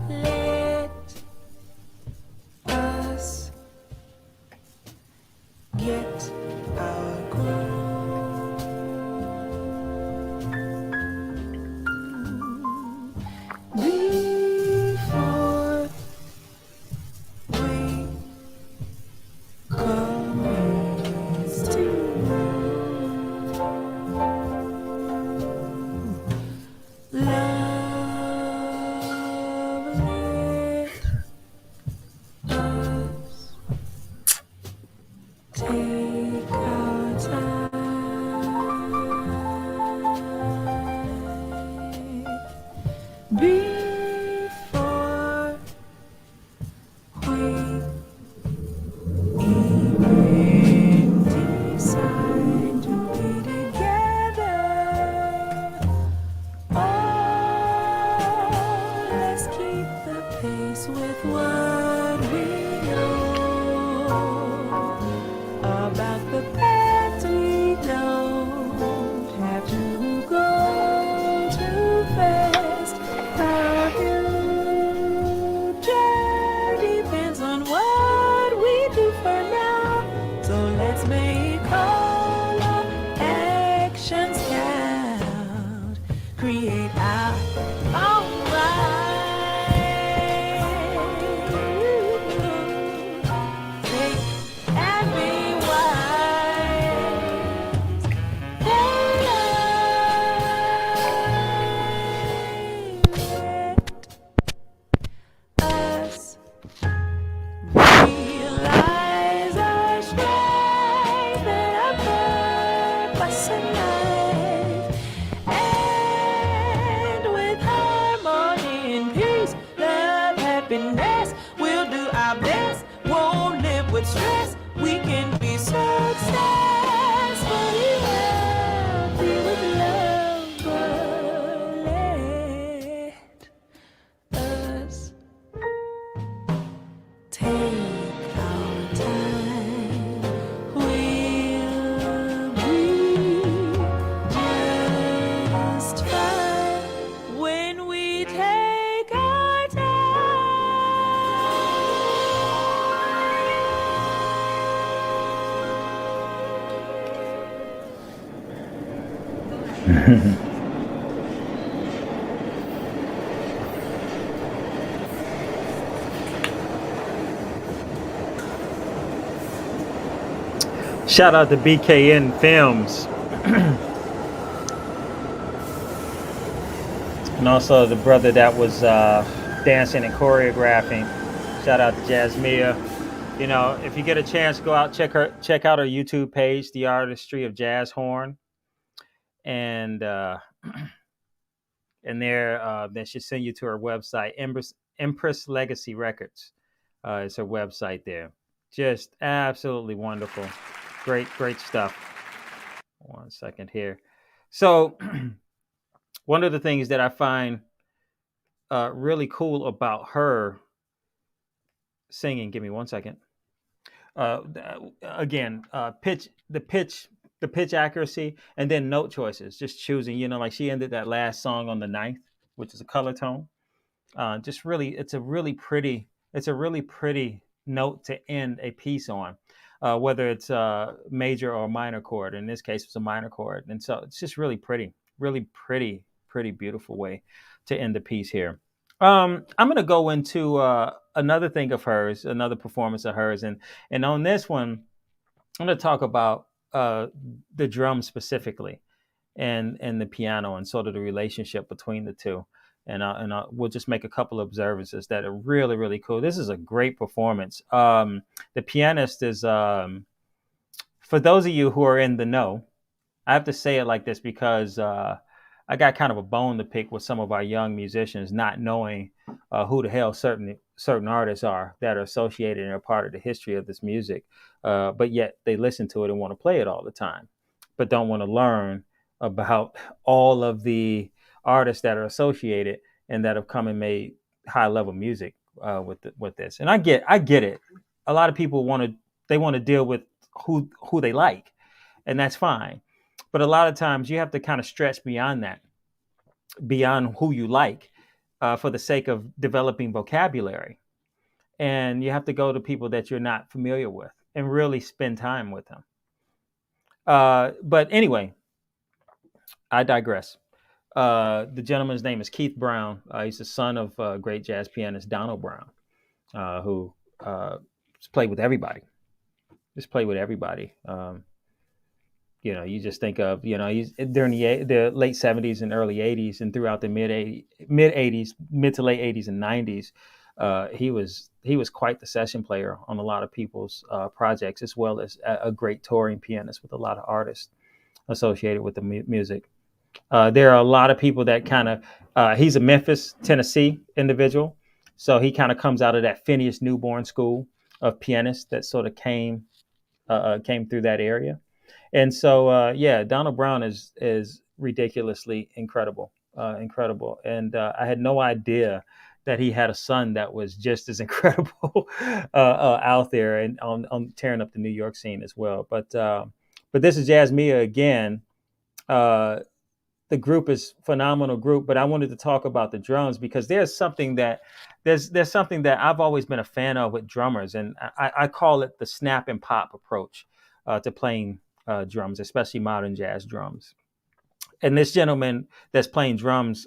Let us get our groove before we commence to love. Take our time before we even decide to be together. Oh, let's keep the pace with what we know about the path we don't have to go too fast. Shout out to BKN Films. And also the brother that was dancing and choreographing. Shout out to Jasmia. You know, if you get a chance, go out, check out her YouTube page, The Artistry of Jazz Horn. And there they should send you to her website, Empress Legacy Records. Is her website there. Just absolutely wonderful. Great stuff. One second here. So one of the things that I find really cool about her singing, give me 1 second. Again, the pitch accuracy, and then note choices, just choosing, you know, like she ended that last song on the ninth, which is a color tone. Just really, it's a really pretty note to end a piece on, whether it's a major or minor chord. In this case, it's a minor chord. And so it's just really pretty, beautiful way to end the piece here. I'm going to go into another thing of hers, another performance of hers. And on this one, I'm going to talk about the drum specifically and the piano and sort of the relationship between the two. And we'll just make a couple of observances that are really cool. This is a great performance. The pianist is, for those of you who are in the know, I have to say it like this because I got kind of a bone to pick with some of our young musicians, not knowing who the hell certain artists are that are associated and are part of the history of this music, but yet they listen to it and want to play it all the time, but don't want to learn about all of the artists that are associated and that have come and made high level music with this. And I get it. A lot of people want to deal with who they like, and that's fine. But a lot of times you have to kind of stretch beyond that, beyond who you like, for the sake of developing vocabulary. And you have to go to people that you're not familiar with and really spend time with them. But anyway, I digress. The gentleman's name is Keith Brown. He's the son of great jazz pianist Donald Brown, who played with everybody. Just played with everybody. You know, you just think of, you know, he's during the late 70s and early 80s and throughout the mid to late 80s and 90s. He was quite the session player on a lot of people's projects, as well as a great touring pianist with a lot of artists associated with the music. There are a lot of people that kind of, he's a Memphis, Tennessee individual. So he kind of comes out of that Phineas Newborn school of pianists that sort of came through that area. And so, Donald Brown is ridiculously incredible. And I had no idea that he had a son that was just as incredible out there and on tearing up the New York scene as well. But this is Jasmia again. The group is phenomenal group, but I wanted to talk about the drums because there's something that I've always been a fan of with drummers, and I call it the snap and pop approach to playing drums, especially modern jazz drums. And this gentleman that's playing drums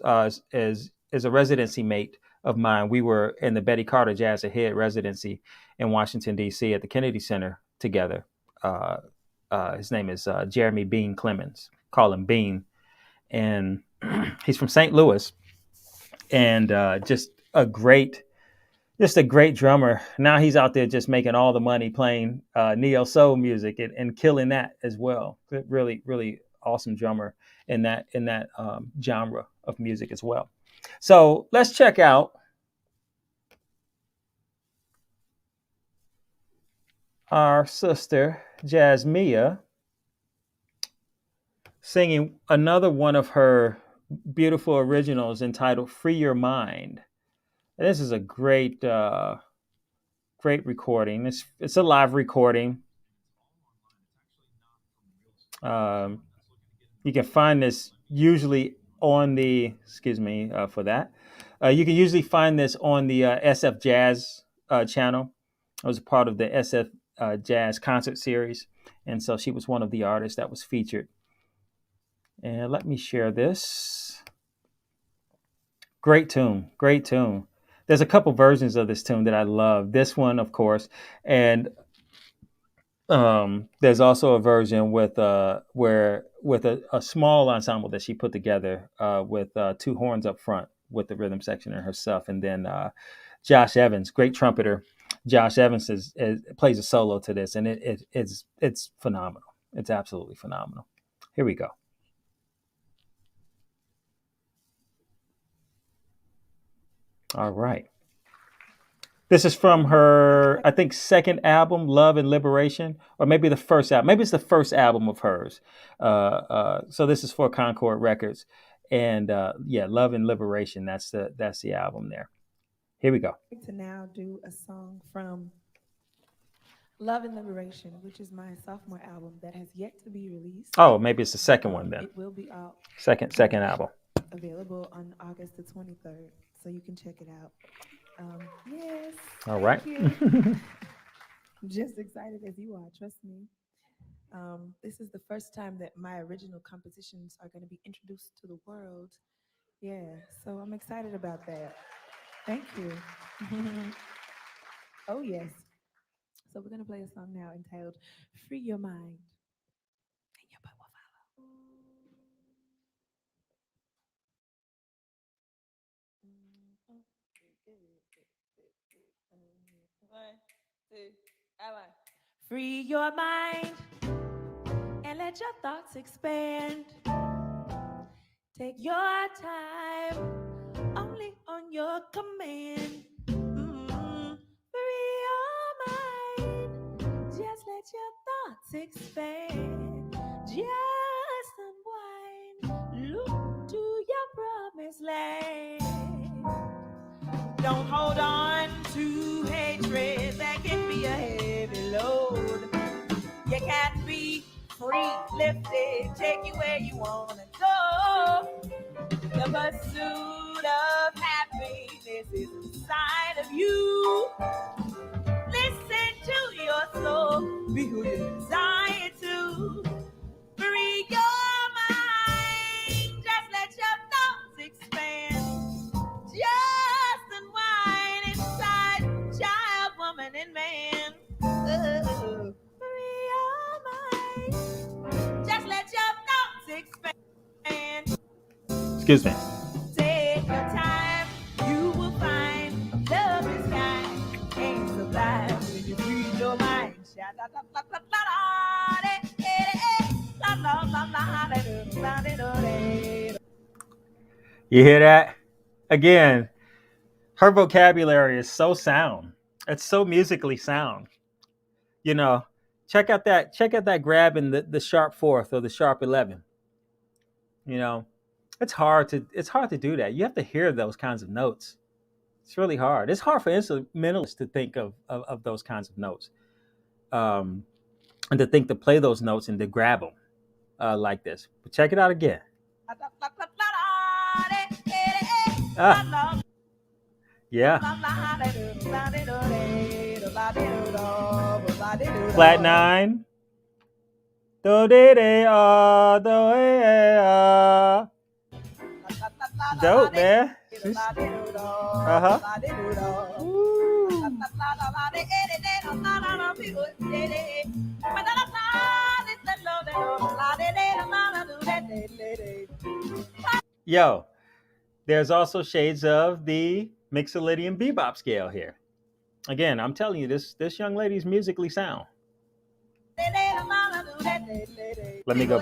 is a residency mate of mine. We were in the Betty Carter Jazz Ahead residency in Washington, D.C. at the Kennedy Center together. His name is Jeremy Bean Clemens. Call him Bean. And he's from St. Louis, and just a great drummer. Now he's out there just making all the money playing neo soul music and killing that as well. Really awesome drummer in that genre of music as well. So let's check out our sister Jasmia singing another one of her beautiful originals entitled "Free Your Mind." And this is a great recording. It's a live recording. You can find this usually on the, for that. You can usually find this on the SF Jazz channel. It was a part of the SF Jazz concert series. And so she was one of the artists that was featured And let me share this. Great tune. Great tune. There's a couple versions of this tune that I love. This one, of course, and there's also a version with a small ensemble that she put together with two horns up front with the rhythm section and herself, and then Josh Evans, great trumpeter. Josh Evans plays a solo to this, and it's phenomenal. It's absolutely phenomenal. Here we go. All right. This is from her, I think, second album, Love and Liberation, or maybe the first album. Maybe it's the first album of hers. So this is for Concord Records, and yeah, Love and Liberation. That's the album there. Here we go. To now do a song from Love and Liberation, which is my sophomore album that has yet to be released. Oh, maybe it's the second one then. It will be out. Second album. Available on August the 23rd, so you can check it out. Yes. All right. Just excited as you are, trust me. This is the first time that my original compositions are going to be introduced to the world. Yeah, so I'm excited about that. Thank you. Oh, yes. So we're going to play a song now entitled Free Your Mind. And your butt will follow. Free your mind and let your thoughts expand. Take your time, only on your command. Free your mind, just let your thoughts expand. Just unwind, look to your promised land. Don't hold on to hatred, that can be a heavy load. You can't be free, lifted, take you where you want to go. The pursuit of happiness is inside of you. Listen to your soul, be who you desire to. Free your mind, just let your thoughts expand. Just unwind inside child, woman, and man. Free your mind, just let your thoughts expand. Excuse me. Take your time, you will find love is kind and sublime when you free your mind. You hear that? Again, her vocabulary is so sound. It's so musically sound. You know, check out that grab in the sharp fourth or the sharp 11. You know, it's hard to do that. You have to hear those kinds of notes. It's really hard. It's hard for instrumentalists to think of those kinds of notes, and to play those notes and to grab them like this. But check it out again. Yeah. Flat 9. Do de de do dope, man. Yo, there's also shades of the Mixolydian bebop scale here. Again, I'm telling you, this young lady's musically sound. Let me go.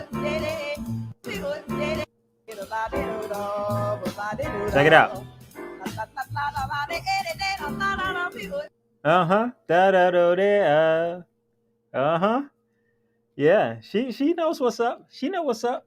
Check it out. Da da do de. Yeah, she knows what's up. She knows what's up.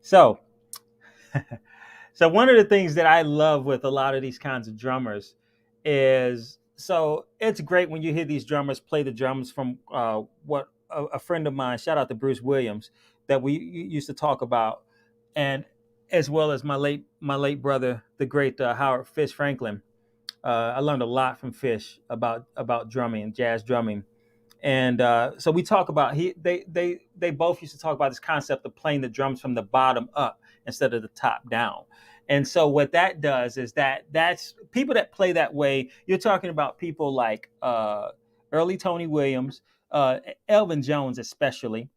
So, so one of the things that I love with a lot of these kinds of drummers is, so it's great when you hear these drummers play the drums from what a friend of mine, shout out to Bruce Williams, that we used to talk about, and as well as my late brother, the great Howard Fish Franklin. I learned a lot from Fish about drumming, jazz drumming, and so we talk about they both used to talk about this concept of playing the drums from the bottom up instead of the top down. And so what that does is that's people that play that way. You're talking about people like early Tony Williams, Elvin Jones especially,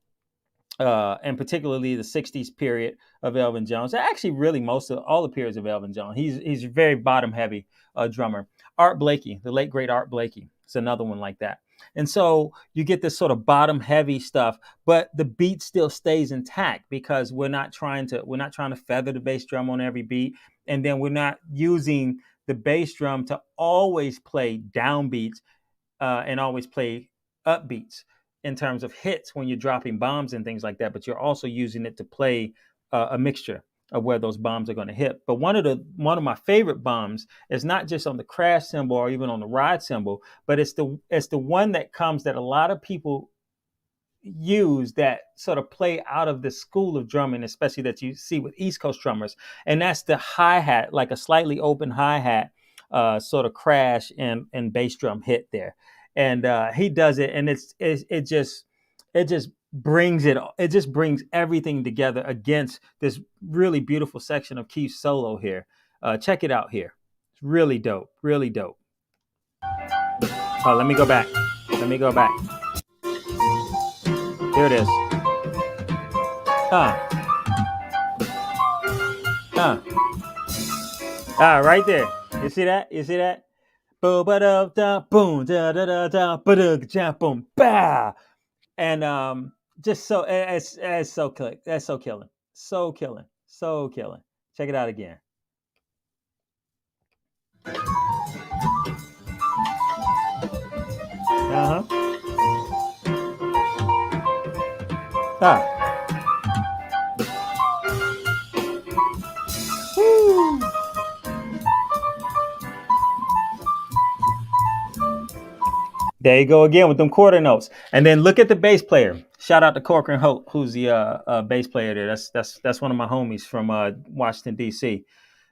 and particularly the '60s period of Elvin Jones. Actually, really most of all the periods of Elvin Jones. He's a very bottom heavy drummer. Art Blakey, the late great Art Blakey, is another one like that. And so you get this sort of bottom heavy stuff, but the beat still stays intact because we're not trying to feather the bass drum on every beat, and then we're not using the bass drum to always play downbeats and always play upbeats in terms of hits when you're dropping bombs and things like that, but you're also using it to play a mixture of where those bombs are going to hit. But one of my favorite bombs is not just on the crash cymbal or even on the ride cymbal, but it's the one that comes that a lot of people use that sort of play out of the school of drumming, especially that you see with East Coast drummers, and that's the hi-hat, like a slightly open hi-hat sort of crash and bass drum hit there. And he does it, and it just brings everything together against this really beautiful section of Keith's solo here. Check it out here. It's really dope, really dope. Oh, let me go back. Here it is. Right there. You see that? Boom, ba da boom, da da da da, ba da boom, bah. And just so it's so click. That's so killing. So killing. So killing. Check it out again. Uh-huh. Woo. There you go again with them quarter notes. And then look at the bass player. Shout out to Corcoran Hope, who's the bass player there. That's one of my homies from Washington, D.C.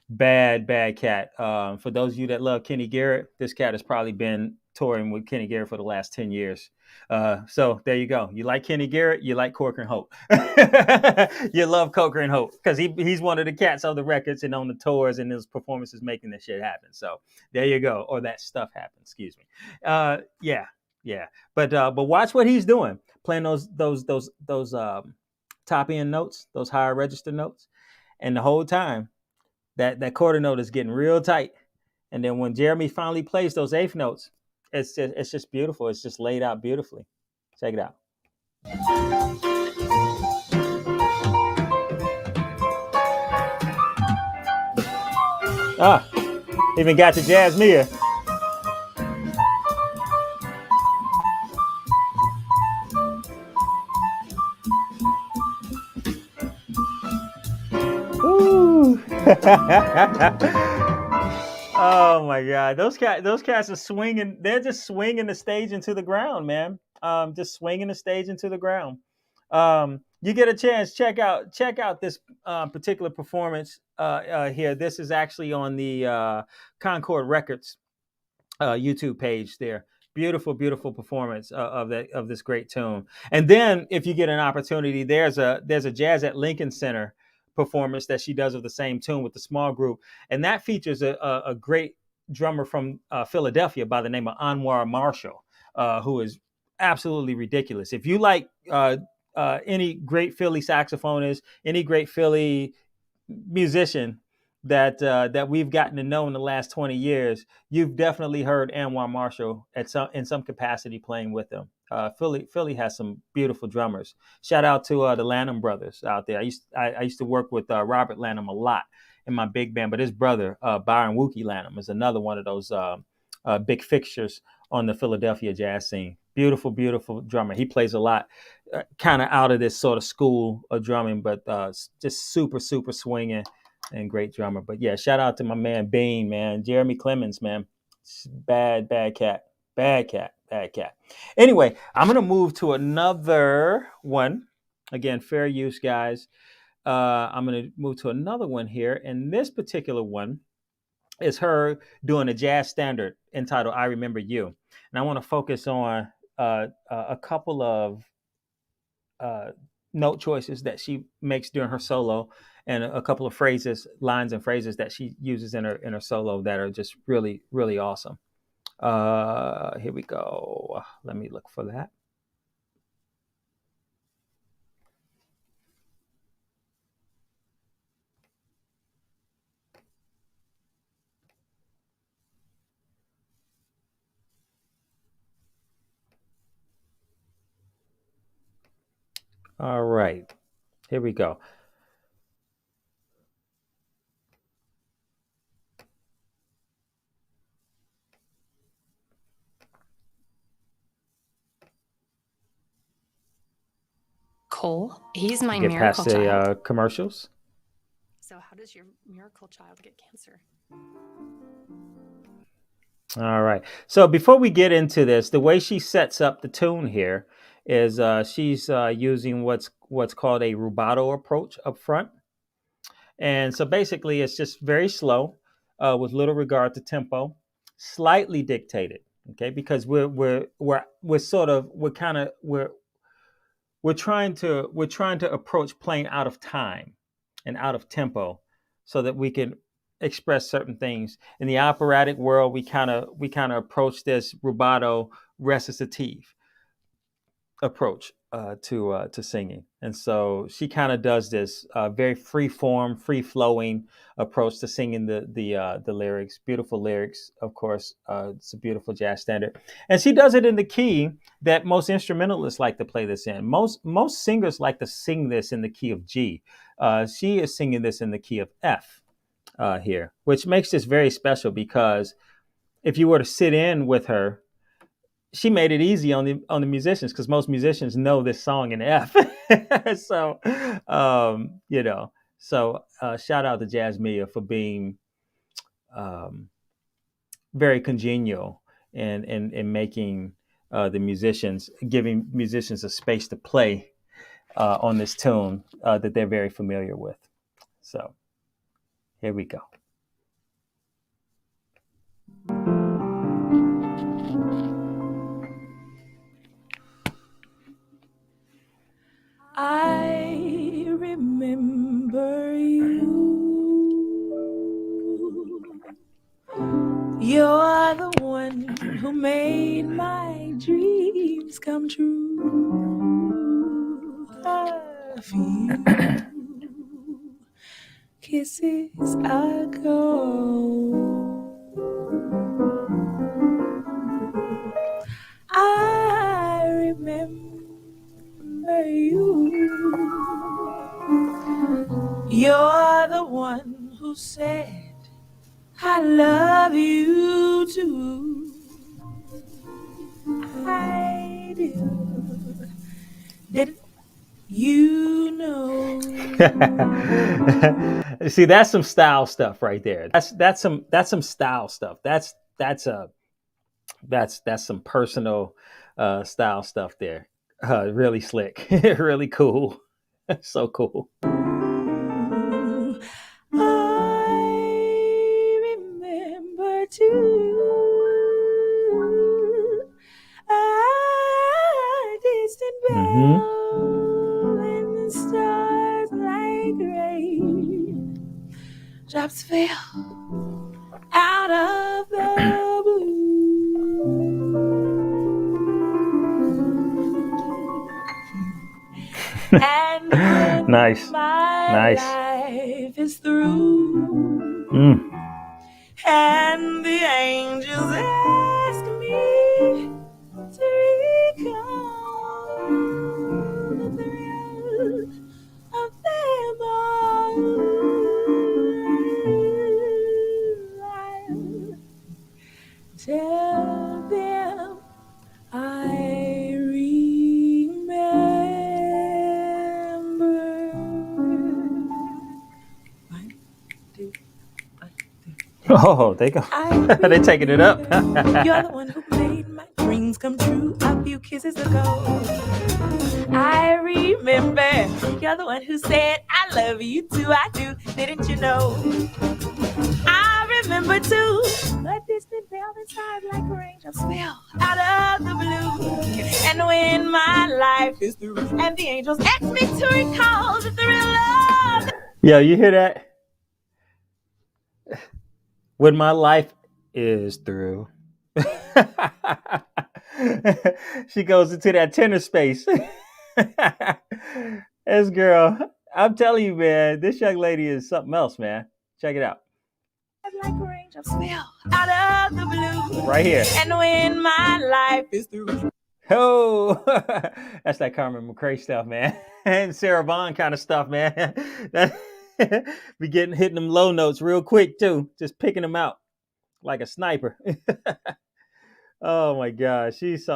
Bad cat. For those of you that love Kenny Garrett, this cat has probably been touring with Kenny Garrett for the last 10 years. So there you go. You like Kenny Garrett, you like Corcoran Hope. You love Corcoran Hope because he's one of the cats on the records and on the tours and his performances making this shit happen. So there you go. Or that stuff happens, excuse me. Yeah. But watch what he's doing. Playing those top end notes, those higher register notes. And the whole time that quarter note is getting real tight. And then when Jeremy finally plays those eighth notes, it's just beautiful. It's just laid out beautifully. Check it out. Even got to jazz Mia. Oh my God, those cats are swinging. They're just swinging the stage into the ground, man. Just swinging the stage into the ground. You get a chance, check out this particular performance here. This is actually on the Concord Records YouTube page there. Beautiful performance of this great tune. And then if you get an opportunity, there's a Jazz at Lincoln Center performance that she does of the same tune with the small group, and that features a great drummer from Philadelphia by the name of Anwar Marshall, who is absolutely ridiculous. If you like any great Philly saxophonist, any great Philly musician that we've gotten to know in the last 20 years, you've definitely heard Anwar Marshall in some capacity playing with them. Philly has some beautiful drummers. Shout out to the Lanham brothers out there. I used to work with Robert Lanham a lot in my big band, but his brother Byron Wookie Lanham is another one of those big fixtures on the Philadelphia jazz scene. Beautiful drummer. He plays a lot kind of out of this sort of school of drumming, but just super, super swinging and great drummer. But yeah, shout out to my man Bean, man. Jeremy Clemens, man. Bad cat. Bad cat. Anyway, I'm going to move to another one. Again, fair use, guys. I'm going to move to another one here. And this particular one is her doing a jazz standard entitled I Remember You. And I want to focus on a couple of note choices that she makes during her solo, and a couple of lines and phrases that she uses in her solo that are just really, really awesome. Here we go. Let me look for that. All right. Here we go. Cole, he's my Get miracle past the child. commercials. So how does your miracle child get cancer? All right. So before we get into this, the way she sets up the tune here is she's using what's called a rubato approach up front. And so basically, it's just very slow, with little regard to tempo, slightly dictated. Okay, because we're trying to approach playing out of time and out of tempo, so that we can express certain things. In the operatic world, we kind of approach this rubato recitative approach to singing, and so she kind of does this very free form, free flowing approach to singing the lyrics. Beautiful lyrics, of course. It's a beautiful jazz standard, and she does it in the key that most instrumentalists like to play this in. Most singers like to sing this in the key of G. She is singing this in the key of F here, which makes this very special, because if you were to sit in with her, she made it easy on the musicians, because most musicians know this song in F. So, shout out to Jasmia for being very congenial and making giving musicians a space to play on this tune that they're very familiar with. So, here we go. I remember you. You're the one who made my dreams come true. A few kisses ago, I remember you. You're the one who said, I love you too. I do. Did you know? See, that's some style stuff right there. That's some style stuff. That's some personal style stuff there. Really slick, really cool, so cool. I remember too. A distant bell and the stars like rain. Drops fell out of the blue. And when Nice. my life is through, and the angels ask me to recall the thrill of them all, I'll tell them I remember Oh, they go. They taking it up. You're the one who made my dreams come true a few kisses ago. I remember you're the one who said I love you too. I do, didn't you know? I remember too. A distant velvet side like a angel fell out of the blue. And when my life is through, and the angels ask me to recall the thrill of. Yeah, you hear that? When my life is through. She goes into that tenor space. This girl, I'm telling you, man, this young lady is something else, man. Check it out. Like a angel fell out of the blue. Right here. And when my life is through. Oh, that's that Carmen McRae stuff, man. And Sarah Vaughan kind of stuff, man. That be hitting them low notes real quick too, just picking them out like a sniper. Oh my gosh, she's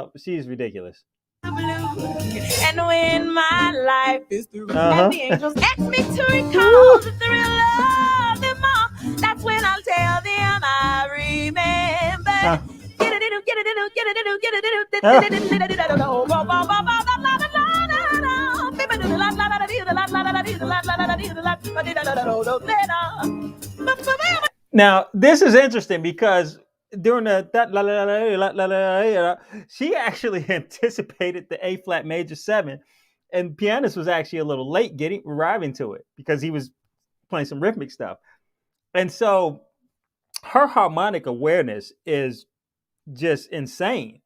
ridiculous. And when my life is through, and the angels ask me to recall the thrill of them all, that's when I'll tell them I remember. Now, this is interesting because during she actually anticipated the A flat major 7, and pianist was actually a little late arriving to it because he was playing some rhythmic stuff. And so her harmonic awareness is just insane.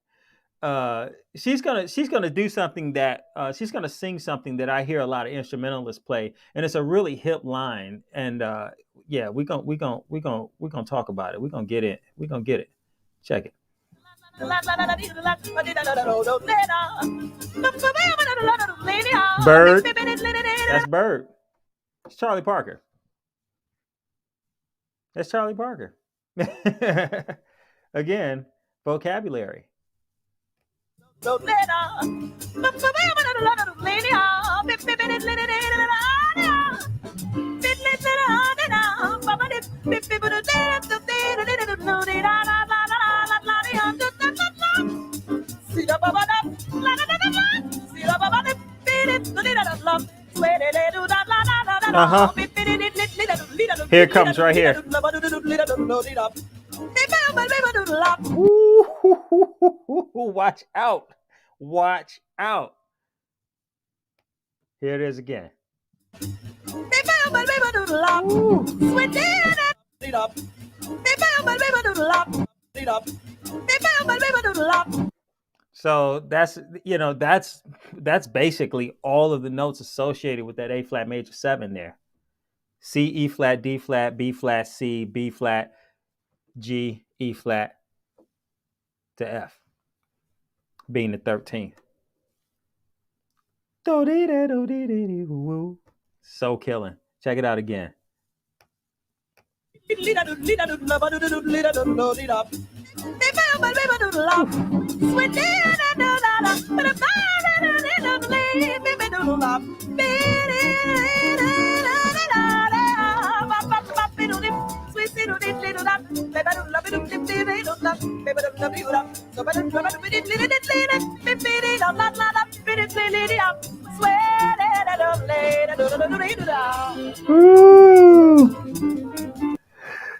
She's gonna do something that she's gonna sing something that I hear a lot of instrumentalists play, and it's a really hip line. And yeah, we're gonna talk about it. We're gonna get it. We're gonna get it. Check it. Bird. That's Bird. It's Charlie Parker. That's Charlie Parker. Again, vocabulary. Here it comes right here. Watch out. Watch out. Here it is again. So that's basically all of the notes associated with that A flat major 7 there. C, E flat, D flat, B flat, C, B flat, G, E flat to F, being the 13th. So killing. Check it out again.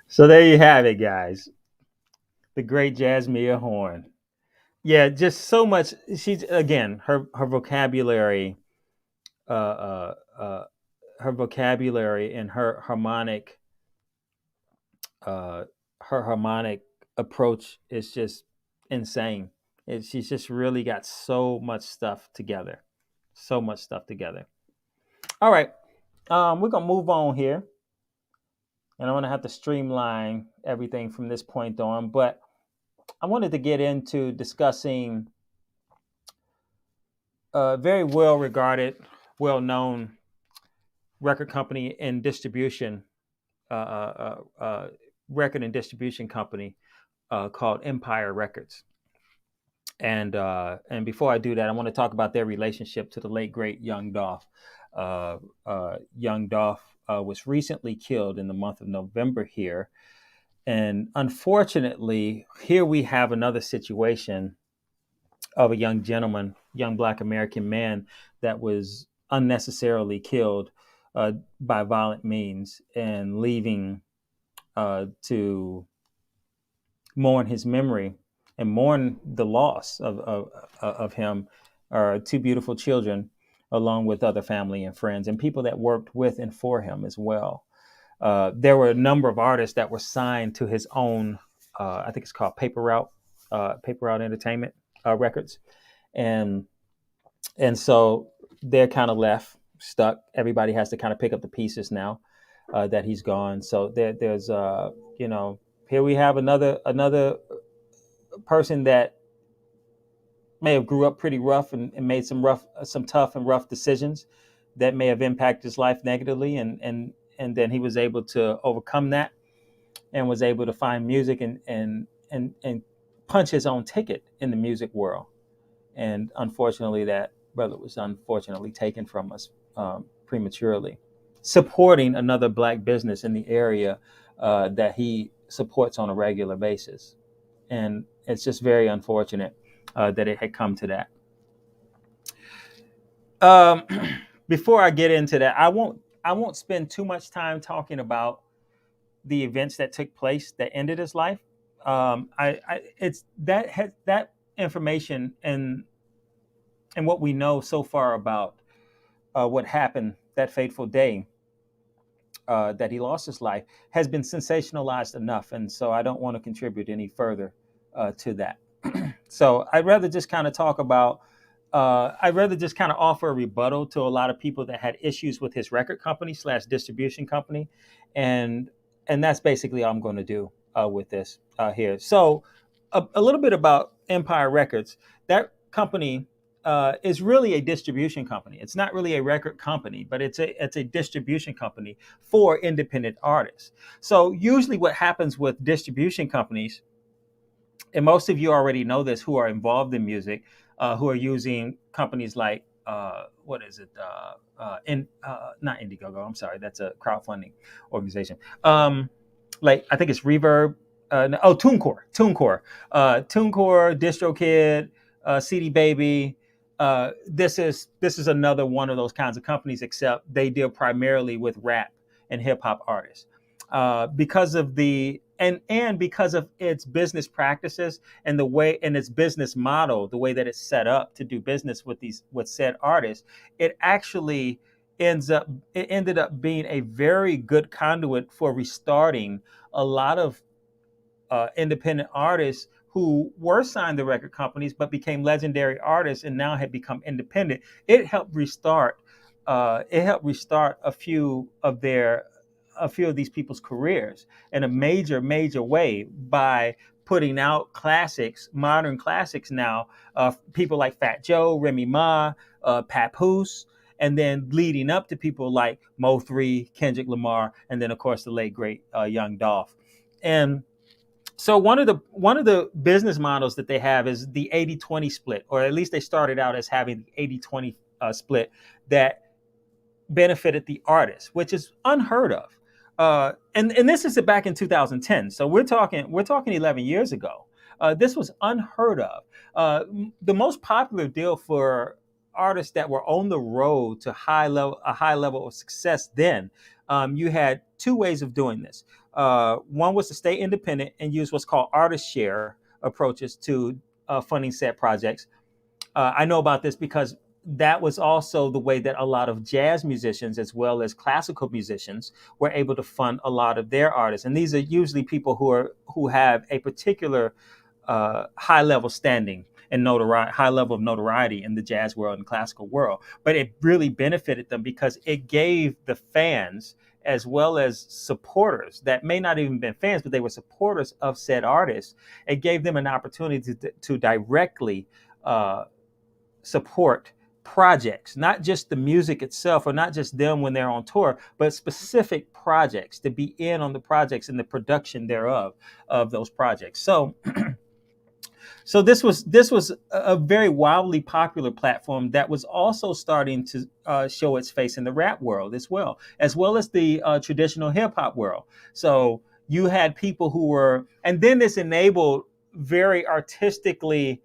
So there you have it, guys. The great Jasmine Horn. Yeah, just so much. She's again her vocabulary, her vocabulary and her harmonic approach is just insane. She's just really got so much stuff together. So much stuff together. All right. We're going to move on here. And I'm going to have to streamline everything from this point on. But I wanted to get into discussing a very well-regarded, well-known record company and distribution, record and distribution company called Empire Records. And before I do that, I want to talk about their relationship to the late, great Young Dolph. Young Dolph was recently killed in the month of November here. And unfortunately, here we have another situation of a young gentleman, young Black American man that was unnecessarily killed by violent means, and leaving to mourn his memory and mourn the loss of him, two beautiful children, along with other family and friends and people that worked with and for him as well. There were a number of artists that were signed to his own, I think it's called Paper Route Entertainment Records, and so they're kind of left stuck. Everybody has to kind of pick up the pieces now that he's gone. So there's here we have another person that may have grew up pretty rough and made some tough and rough decisions that may have impacted his life negatively, and then he was able to overcome that and was able to find music and punch his own ticket in the music world. And unfortunately, that brother was unfortunately taken from us prematurely, supporting another Black business in the area that he supports on a regular basis. And it's just very unfortunate that it had come to that. Before I get into that, I won't spend too much time talking about the events that took place that ended his life. It's that information and what we know so far about what happened that fateful day that he lost his life has been sensationalized enough, and so I don't want to contribute any further to that. So I'd rather just kind of talk about. I'd rather just kind of offer a rebuttal to a lot of people that had issues with his record company / distribution company, and that's basically all I'm going to do with this here. So a little bit about Empire Records. That company is really a distribution company. It's not really a record company, but it's a distribution company for independent artists. So usually what happens with distribution companies, and most of you already know this who are involved in music, who are using companies like, what is it? Not Indiegogo, I'm sorry, that's a crowdfunding organization. Like, I think it's Reverb, TuneCore, DistroKid, CD Baby. This is another one of those kinds of companies, except they deal primarily with rap and hip hop artists. Because of because of its business practices and its business model, the way that it's set up to do business with said artists, it actually ended up being a very good conduit for restarting a lot of independent artists who were signed to record companies but became legendary artists and now had become independent. It helped restart a few of these people's careers in a major way by putting out classics, modern classics now, people like Fat Joe, Remy Ma, Papoose, and then leading up to people like Mo3, Kendrick Lamar, and then of course the late great Young Dolph. And so one of the business models that they have is the 80-20 split, or at least they started out as having the 80-20 split that benefited the artist, which is unheard of. And this is back in 2010. So we're talking 11 years ago. This was unheard of. The most popular deal for artists that were on the road to a high level of success then, you had two ways of doing this. One was to stay independent and use what's called artist share approaches to funding said projects. I know about this because that was also the way that a lot of jazz musicians as well as classical musicians were able to fund a lot of their artists. And these are usually people who have a particular high level standing and high level of notoriety in the jazz world and classical world. But it really benefited them because it gave the fans as well as supporters that may not even been fans, but they were supporters of said artists. It gave them an opportunity to directly support projects, not just the music itself or not just them when they're on tour, but specific projects, to be in on the projects and the production thereof of those projects. So this was a very wildly popular platform that was also starting to show its face in the rap world as well as the traditional hip hop world. So you had people who were, and then this enabled very artistically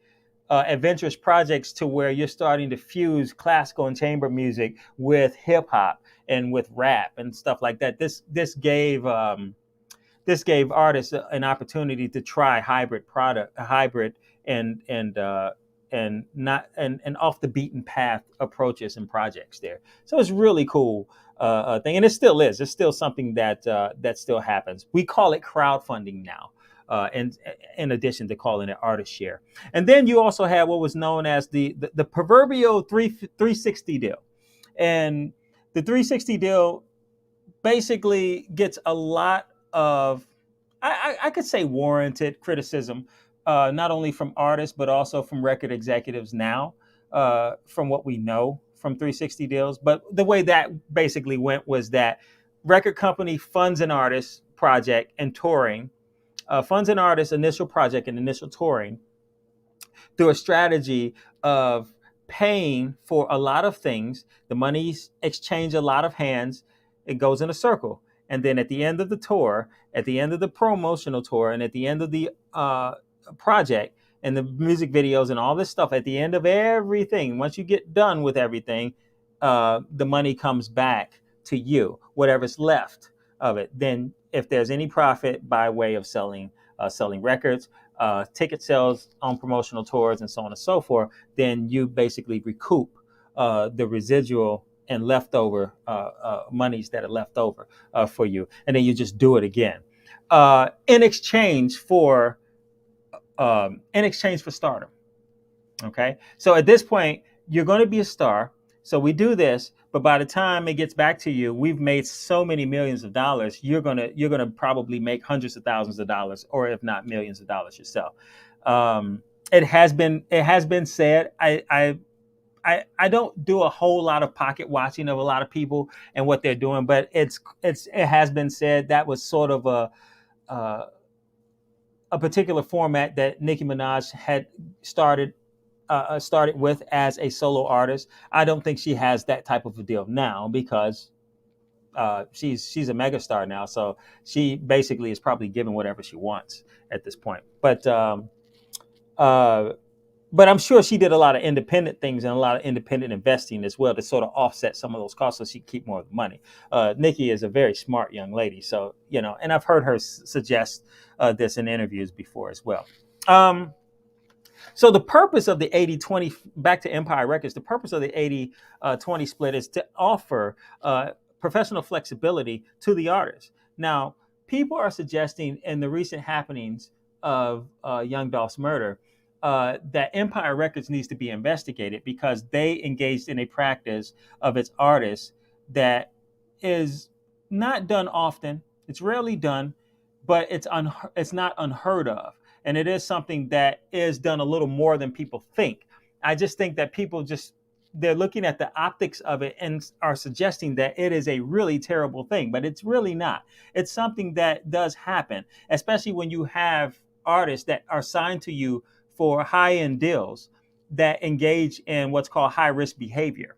adventurous projects to where you're starting to fuse classical and chamber music with hip hop and with rap and stuff like that. This gave artists an opportunity to try hybrid and not and off the beaten path approaches and projects there. So it's really cool thing, and it still is. It's still something that that still happens. We call it crowdfunding now. And in addition to calling it artist share. And then you also had what was known as the proverbial 360 deal. And the 360 deal basically gets a lot of, I could say, warranted criticism, not only from artists, but also from record executives now, from what we know from 360 deals. But the way that basically went was that record company funds an artist project and touring, funds an artist's initial project and initial touring through a strategy of paying for a lot of things. The money's exchange a lot of hands. It goes in a circle. And then at the end of the tour, at the end of the promotional tour, and at the end of the project and the music videos and all this stuff, at the end of everything, once you get done with everything, the money comes back to you, whatever's left of it. Then if there's any profit by way of selling records, ticket sales on promotional tours, and so on and so forth, then you basically recoup the residual and leftover monies that are left over for you, and then you just do it again in exchange for stardom. Okay, so at this point, you're going to be a star. So we do this, but by the time it gets back to you, we've made so many millions of dollars. You're gonna probably make hundreds of thousands of dollars, or if not millions of dollars yourself. It has been said. I don't do a whole lot of pocket watching of a lot of people and what they're doing, but it has been said that was sort of a particular format that Nicki Minaj had started with as a solo artist. I don't think she has that type of a deal now, because she's a megastar now. So she basically is probably given whatever she wants at this point. But I'm sure she did a lot of independent things and a lot of independent investing as well to sort of offset some of those costs so she could keep more of the money. Nicki is a very smart young lady. So, and I've heard her suggest this in interviews before as well. So the purpose of the 80-20, back to Empire Records, the purpose of the 80-20 split is to offer professional flexibility to the artist. Now, people are suggesting in the recent happenings of Young Dolph's murder that Empire Records needs to be investigated, because they engaged in a practice of its artists that is not done often. It's rarely done, but it's not unheard of. And it is something that is done a little more than people think. I just think that people they're looking at the optics of it and are suggesting that it is a really terrible thing, but it's really not. It's something that does happen, especially when you have artists that are signed to you for high-end deals that engage in what's called high-risk behavior.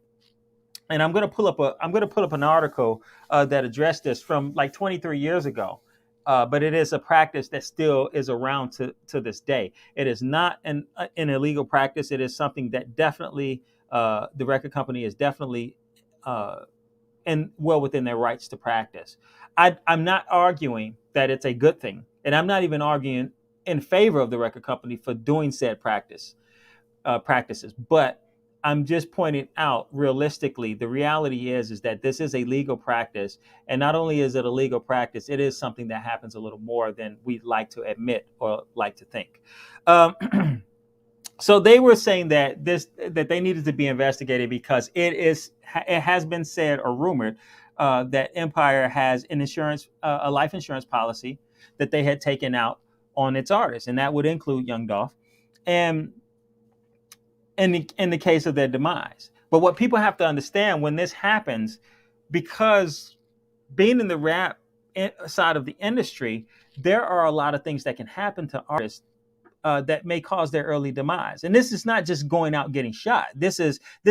And I'm going to pull up an article that addressed this from like 23 years ago. But it is a practice that still is around to this day. It is not an illegal practice. It is something that definitely the record company is definitely and well within their rights to practice. I'm not arguing that it's a good thing, and I'm not even arguing in favor of the record company for doing said practices. But I'm just pointing out realistically, the reality is that this is a legal practice. And not only is it a legal practice, it is something that happens a little more than we'd like to admit or like to think. So they were saying that they needed to be investigated because it has been said or rumored that Empire has a life insurance policy that they had taken out on its artists. And that would include Young Dolph. And in the case of their demise. But what people have to understand when this happens, because being in the rap side of the industry, there are a lot of things that can happen to artists that may cause their early demise. And this is not just going out and getting shot. This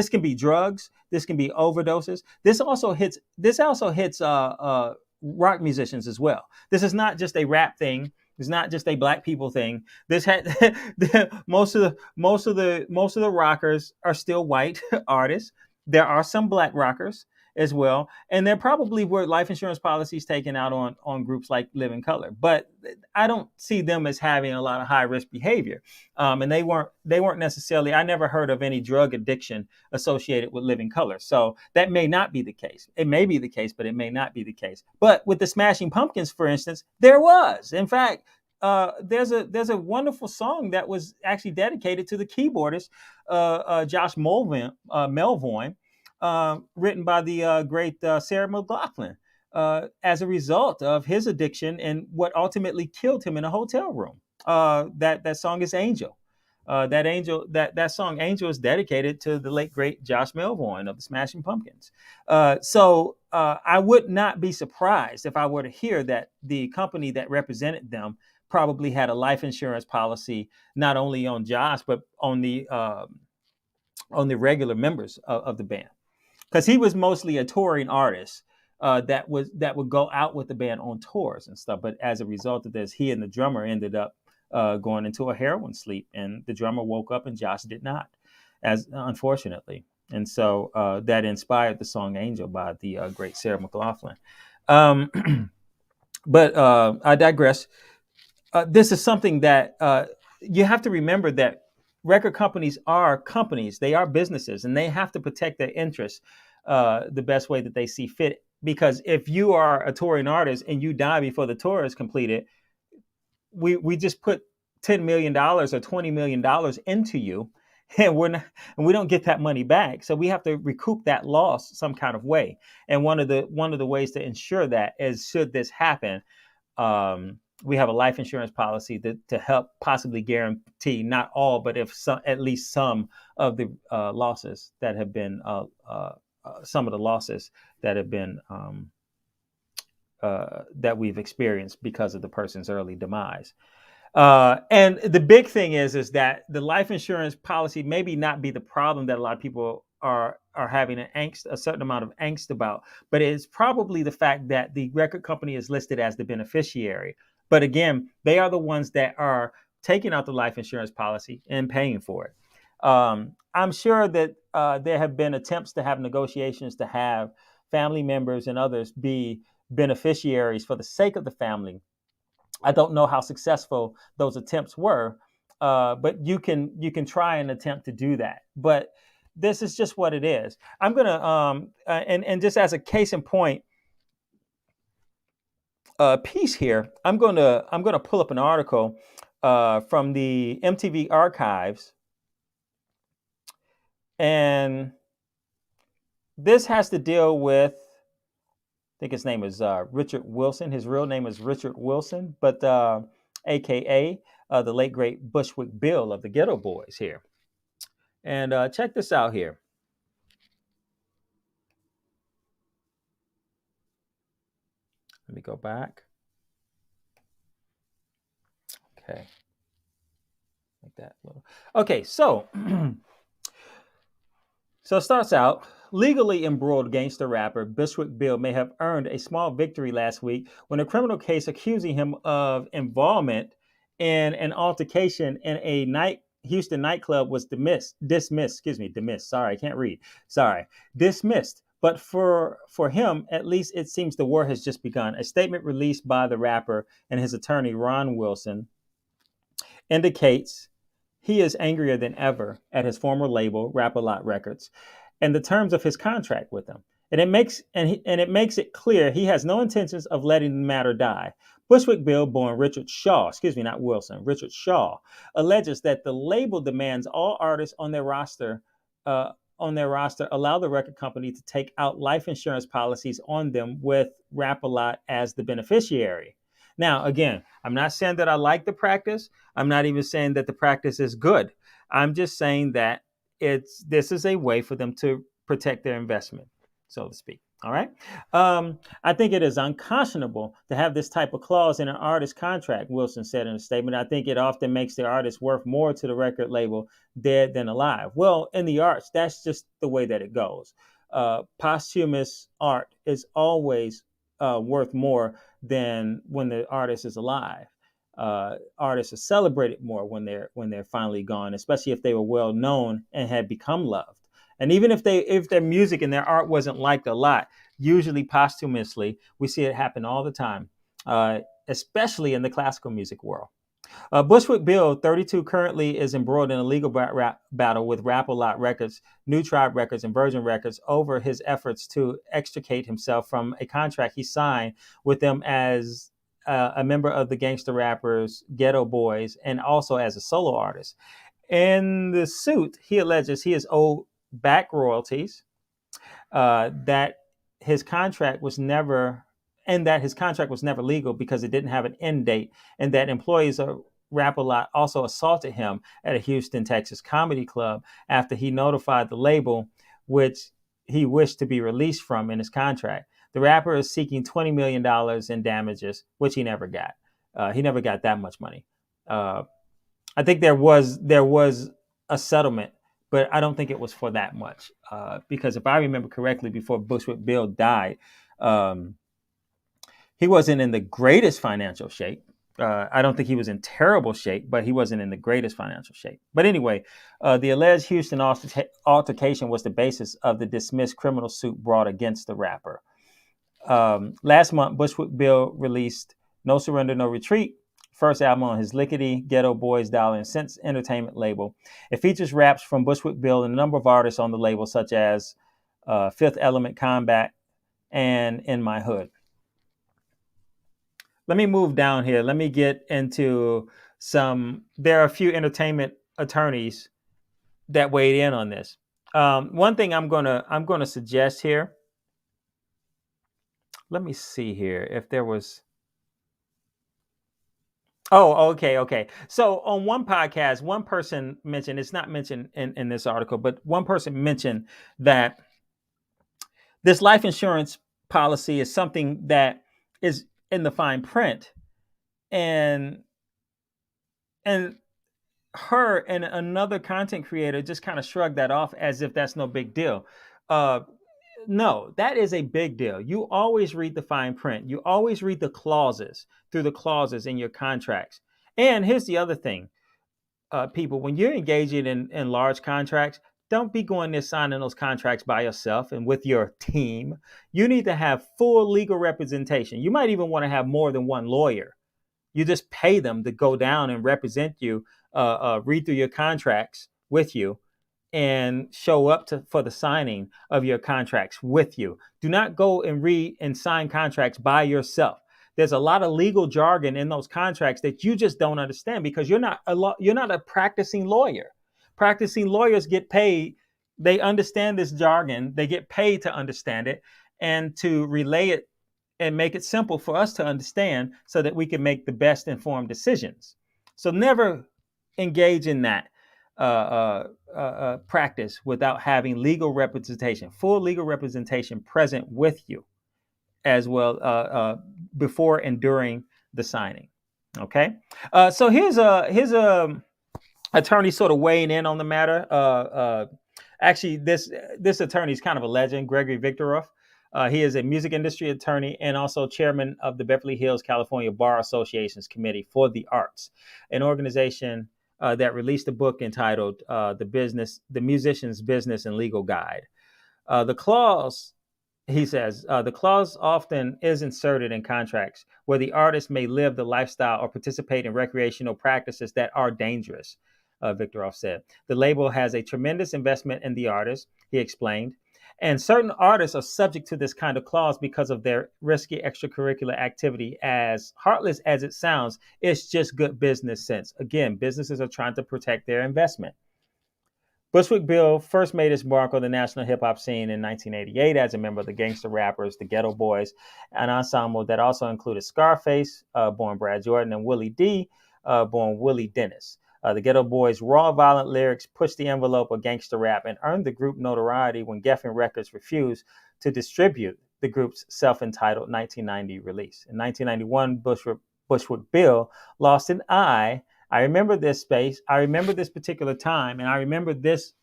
can be drugs. This can be overdoses. This also hits rock musicians as well. This is not just a rap thing. It's not just a black people thing. This had most of the rockers are still white artists. There are some black rockers as well, and there probably were life insurance policies taken out on groups like Living Color, but I don't see them as having a lot of high risk behavior, and they weren't necessarily. I never heard of any drug addiction associated with Living Color, so that may not be the case. It may be the case, but it may not be the case. But with the Smashing Pumpkins, for instance, there was. In fact, there's a wonderful song that was actually dedicated to the keyboardist Josh Melvoin, written by the great Sarah McLachlan, as a result of his addiction and what ultimately killed him in a hotel room. That song is Angel. That song Angel is dedicated to the late great Josh Melvoin of the Smashing Pumpkins. So I would not be surprised if I were to hear that the company that represented them probably had a life insurance policy not only on Josh but on the regular members of the band, because he was mostly a touring artist that would go out with the band on tours and stuff. But as a result of this, he and the drummer ended up going into a heroin sleep, and the drummer woke up and Josh did not, as unfortunately. And so that inspired the song Angel by the great Sarah McLachlan. But I digress. This is something that you have to remember, that record companies are companies. They are businesses, and they have to protect their interests the best way that they see fit. Because if you are a touring artist and you die before the tour is completed, we just put $10 million or $20 million into you, and we don't get that money back. So we have to recoup that loss some kind of way. And one of the ways to ensure that is, should this happen, we have a life insurance policy to help possibly guarantee not all, but at least some of the losses that have been that we've experienced because of the person's early demise. And the big thing is that the life insurance policy maybe not be the problem that a lot of people are having a certain amount of angst about, but it's probably the fact that the record company is listed as the beneficiary. But again, they are the ones that are taking out the life insurance policy and paying for it. I'm sure that there have been attempts to have negotiations to have family members and others be beneficiaries for the sake of the family. I don't know how successful those attempts were, but you can try and attempt to do that. But this is just what it is. I'm gonna and just as a case in point piece here, I'm gonna pull up an article from the MTV archives, and this has to deal with, I think his name is Richard Wilson. His real name is Richard Wilson, but AKA the late great Bushwick Bill of the Ghetto Boys here. And check this out here. Let me go back. Okay. Like that little. Okay, so so it starts out. Legally embroiled gangster rapper Bushwick Bill may have earned a small victory last week when a criminal case accusing him of involvement in an altercation in a Houston nightclub was dismissed. Sorry, I can't read. Sorry, dismissed. But for him, at least it seems the war has just begun. A statement released by the rapper and his attorney, Ron Wilson, indicates he is angrier than ever at his former label, Rap-A-Lot Records, and the terms of his contract with them. And it makes it clear he has no intentions of letting the matter die. Bushwick Bill, born Richard Shaw, Richard Shaw, alleges that the label demands all artists on their roster allow the record company to take out life insurance policies on them with Rap-A-Lot as the beneficiary. Now, again, I'm not saying that I like the practice. I'm not even saying that the practice is good. I'm just saying that this is a way for them to protect their investment, so to speak. All right. I think it is unconscionable to have this type of clause in an artist contract, Wilson said in a statement. I think it often makes the artist worth more to the record label dead than alive. Well, in the arts, that's just the way that it goes. Posthumous art is always worth more than when the artist is alive. Artists are celebrated more when they're finally gone, especially if they were well known and had become loved. And even if their music and their art wasn't liked a lot, usually posthumously, we see it happen all the time, especially in the classical music world. Bushwick Bill, 32, currently is embroiled in a legal battle with Rap-A-Lot Records, New Tribe Records, and Virgin Records over his efforts to extricate himself from a contract he signed with them as a member of the gangster rappers Ghetto Boys and also as a solo artist. In the suit, he alleges he is owed back royalties, that his contract was never legal because it didn't have an end date, and that employees of Rap-A-Lot also assaulted him at a Houston, Texas comedy club after he notified the label, which he wished to be released from in his contract. The rapper is seeking $20 million in damages, which he never got. He never got that much money. I think there was a settlement, but I don't think it was for that much. Because if I remember correctly, before Bushwick Bill died, he wasn't in the greatest financial shape. I don't think he was in terrible shape, but he wasn't in the greatest financial shape. But anyway, the alleged Houston altercation was the basis of the dismissed criminal suit brought against the rapper. Last month, Bushwick Bill released No Surrender, No Retreat, first album on his Lickety Ghetto Boys Dollar and Cents Entertainment label. It features raps from Bushwick Bill and a number of artists on the label, such as Fifth Element, Combat, and In My Hood. Let me move down here. Let me get into there are a few entertainment attorneys that weighed in on this. One thing I'm gonna suggest here. Let me see here if there was. Oh, okay. So on one podcast, one person mentioned, it's not mentioned in this article, but one person mentioned that this life insurance policy is something that is in the fine print, and her and another content creator just kind of shrugged that off as if that's no big deal. No, that is a big deal. You always read the fine print. You always read the clauses through the clauses in your contracts. And here's the other thing, people, when you're engaging in large contracts, don't be going there signing those contracts by yourself and with your team. You need to have full legal representation. You might even want to have more than one lawyer. You just pay them to go down and represent you, read through your contracts with you, and show up for the signing of your contracts with you. Do not go and read and sign contracts by yourself. There's a lot of legal jargon in those contracts that you just don't understand because you're not a practicing lawyer. Practicing lawyers get paid. They understand this jargon. They get paid to understand it and to relay it and make it simple for us to understand so that we can make the best informed decisions. So never engage in that practice without having legal representation, full legal representation present with you as well before and during the signing. Okay, so here's a attorney sort of weighing in on the matter. Actually, this attorney is kind of a legend, Gregory Victoroff. He is a music industry attorney and also chairman of the Beverly Hills, California Bar Association's Committee for the Arts, an organization that released a book entitled The Musician's Business and Legal Guide. The clause, he says, the clause often is inserted in contracts where the artist may live the lifestyle or participate in recreational practices that are dangerous, Victoroff said. The label has a tremendous investment in the artist, he explained. And certain artists are subject to this kind of clause because of their risky extracurricular activity. As heartless as it sounds, it's just good business sense. Again, businesses are trying to protect their investment. Bushwick Bill first made his mark on the national hip-hop scene in 1988 as a member of the gangster rappers, the Ghetto Boys, an ensemble that also included Scarface, born Brad Jordan, and Willie D, born Willie Dennis. The Ghetto Boys' raw, violent lyrics pushed the envelope of gangster rap and earned the group notoriety when Geffen Records refused to distribute the group's self-entitled 1990 release. In 1991, Bushwick Bill lost an eye. I remember this space. I remember this particular time, and I remember this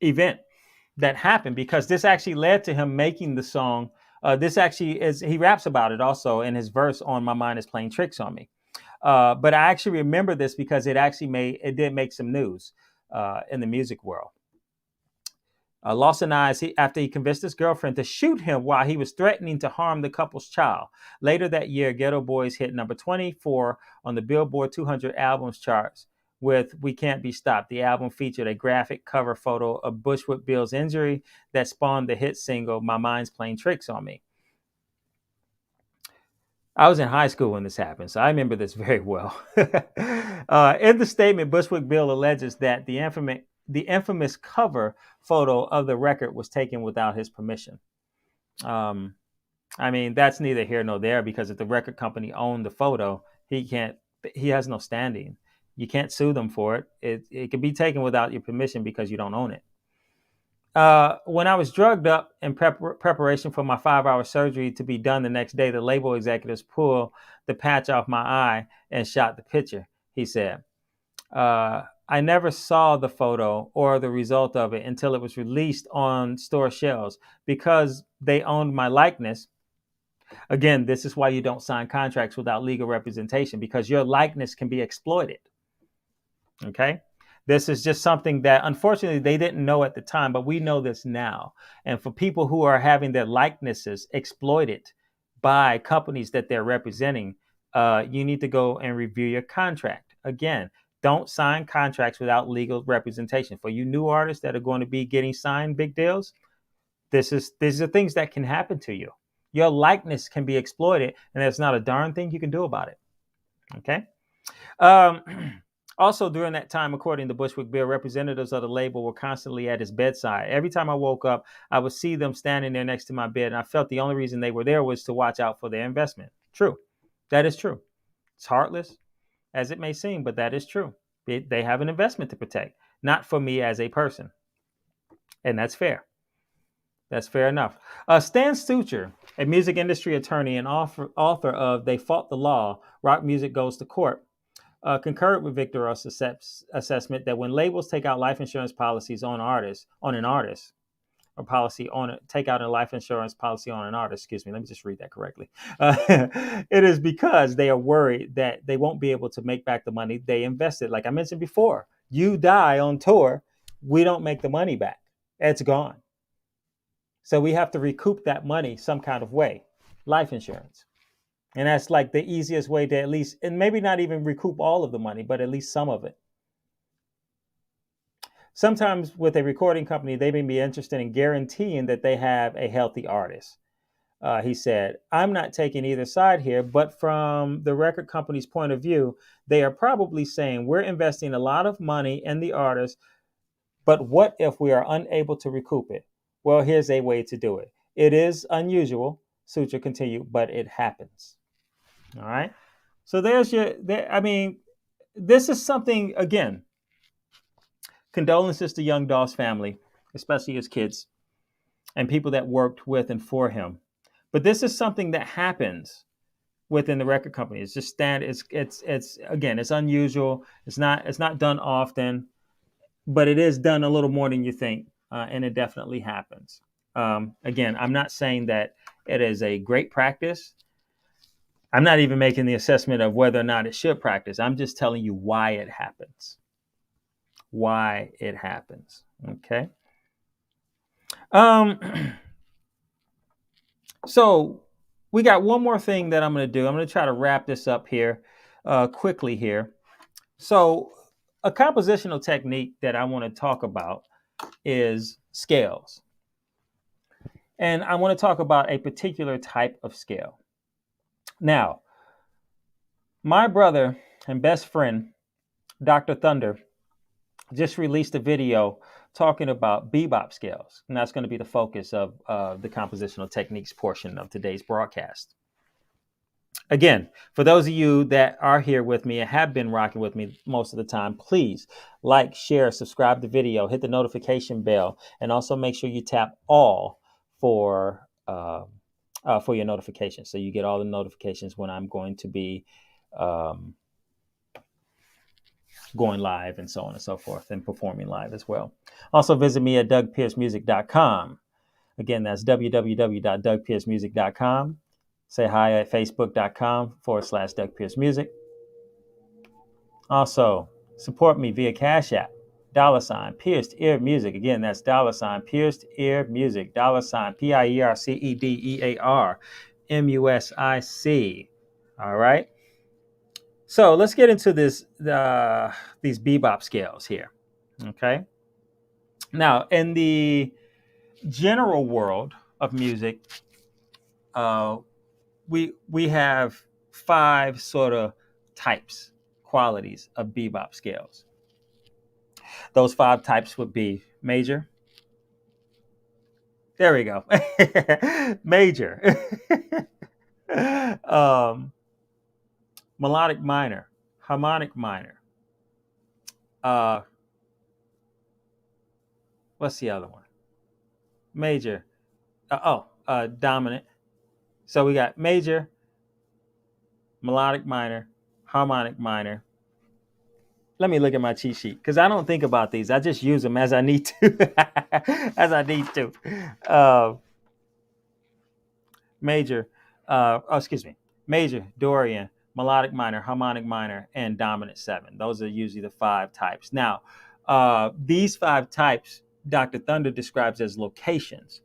event that happened because this actually led to him making the song This actually is, he raps about it also in his verse on My Mind is Playing Tricks on Me. But I actually remember this because it did make some news in the music world. Lawson Eyes, after he convinced his girlfriend to shoot him while he was threatening to harm the couple's child. Later that year, Ghetto Boys hit number 24 on the Billboard 200 albums charts with We Can't Be Stopped. The album featured a graphic cover photo of Bushwick Bill's injury that spawned the hit single My Mind's Playing Tricks on Me. I was in high school when this happened, so I remember this very well. In the statement, Bushwick Bill alleges that the infamous cover photo of the record was taken without his permission. I mean, that's neither here nor there, because if the record company owned the photo, he has no standing. You can't sue them for it. It can be taken without your permission because you don't own it. When I was drugged up in preparation for my 5-hour surgery to be done the next day, the label executives pulled the patch off my eye and shot the picture, he said. I never saw the photo or the result of it until it was released on store shelves because they owned my likeness. Again, this is why you don't sign contracts without legal representation, because your likeness can be exploited. Okay? This is just something that, unfortunately, they didn't know at the time, but we know this now. And for people who are having their likenesses exploited by companies that they're representing, you need to go and review your contract. Again, don't sign contracts without legal representation. For you new artists that are going to be getting signed big deals, these are things that can happen to you. Your likeness can be exploited, and there's not a darn thing you can do about it. Okay? Also, during that time, according to Bushwick Bill, representatives of the label were constantly at his bedside. Every time I woke up, I would see them standing there next to my bed, and I felt the only reason they were there was to watch out for their investment. True. That is true. It's heartless, as it may seem, but that is true. They have an investment to protect, not for me as a person. And that's fair. That's fair enough. Stan Sucher, a music industry attorney and author of They Fought the Law, Rock Music Goes to Court, concurred with Victor Ross' assessment that when labels take out life insurance policies on an artist, take out a life insurance policy on an artist, excuse me, let me just read that correctly. It is because they are worried that they won't be able to make back the money they invested. Like I mentioned before, you die on tour, we don't make the money back. It's gone. So we have to recoup that money some kind of way, life insurance. And that's like the easiest way to at least, and maybe not even recoup all of the money, but at least some of it. Sometimes with a recording company, they may be interested in guaranteeing that they have a healthy artist. He said, I'm not taking either side here, but from the record company's point of view, they are probably saying we're investing a lot of money in the artist, but what if we are unable to recoup it? Well, here's a way to do it. It is unusual, Sucher continued, but it happens. All right. So this is something, again, condolences to Young Dolph's family, especially his kids and people that worked with and for him. But this is something that happens within the record company. It's just it's unusual. It's not done often, but it is done a little more than you think. And it definitely happens. Again, I'm not saying that it is a great practice. I'm not even making the assessment of whether or not it should practice. I'm just telling you why it happens. Why it happens. Okay. So we got one more thing that I'm going to do. I'm going to try to wrap this up here quickly here. So a compositional technique that I want to talk about is scales. And I want to talk about a particular type of scale. Now, my brother and best friend, Dr. Thunder, just released a video talking about bebop scales. And that's going to be the focus of the compositional techniques portion of today's broadcast. Again, for those of you that are here with me and have been rocking with me most of the time, please like, share, subscribe to the video, hit the notification bell, and also make sure you tap all for your notifications, so you get all the notifications when I'm going to be going live and so on and so forth, and performing live as well. Also visit me at dougpiercemusic.com. Again, that's www.dougpiercemusic.com. Say hi at facebook.com/Doug Pierce Music. Also, support me via Cash App, $Pierced Ear Music. Again, that's $Pierced Ear Music, $PIERCEDEARMUSIC. All right. So let's get into these bebop scales here. Okay. Now, in the general world of music, we have 5 sort of types, qualities of bebop scales. Those 5 types would be major. There we go. Major. Melodic minor, harmonic minor. What's the other one? Major. Dominant. So we got major, melodic minor, harmonic minor. Let me look at my cheat sheet because I don't think about these. I just use them as I need to. As I need to. Major, major, Dorian, melodic minor, harmonic minor, and dominant 7. Those are usually the 5 types. Now, these 5 types, Dr. Thunder describes as locations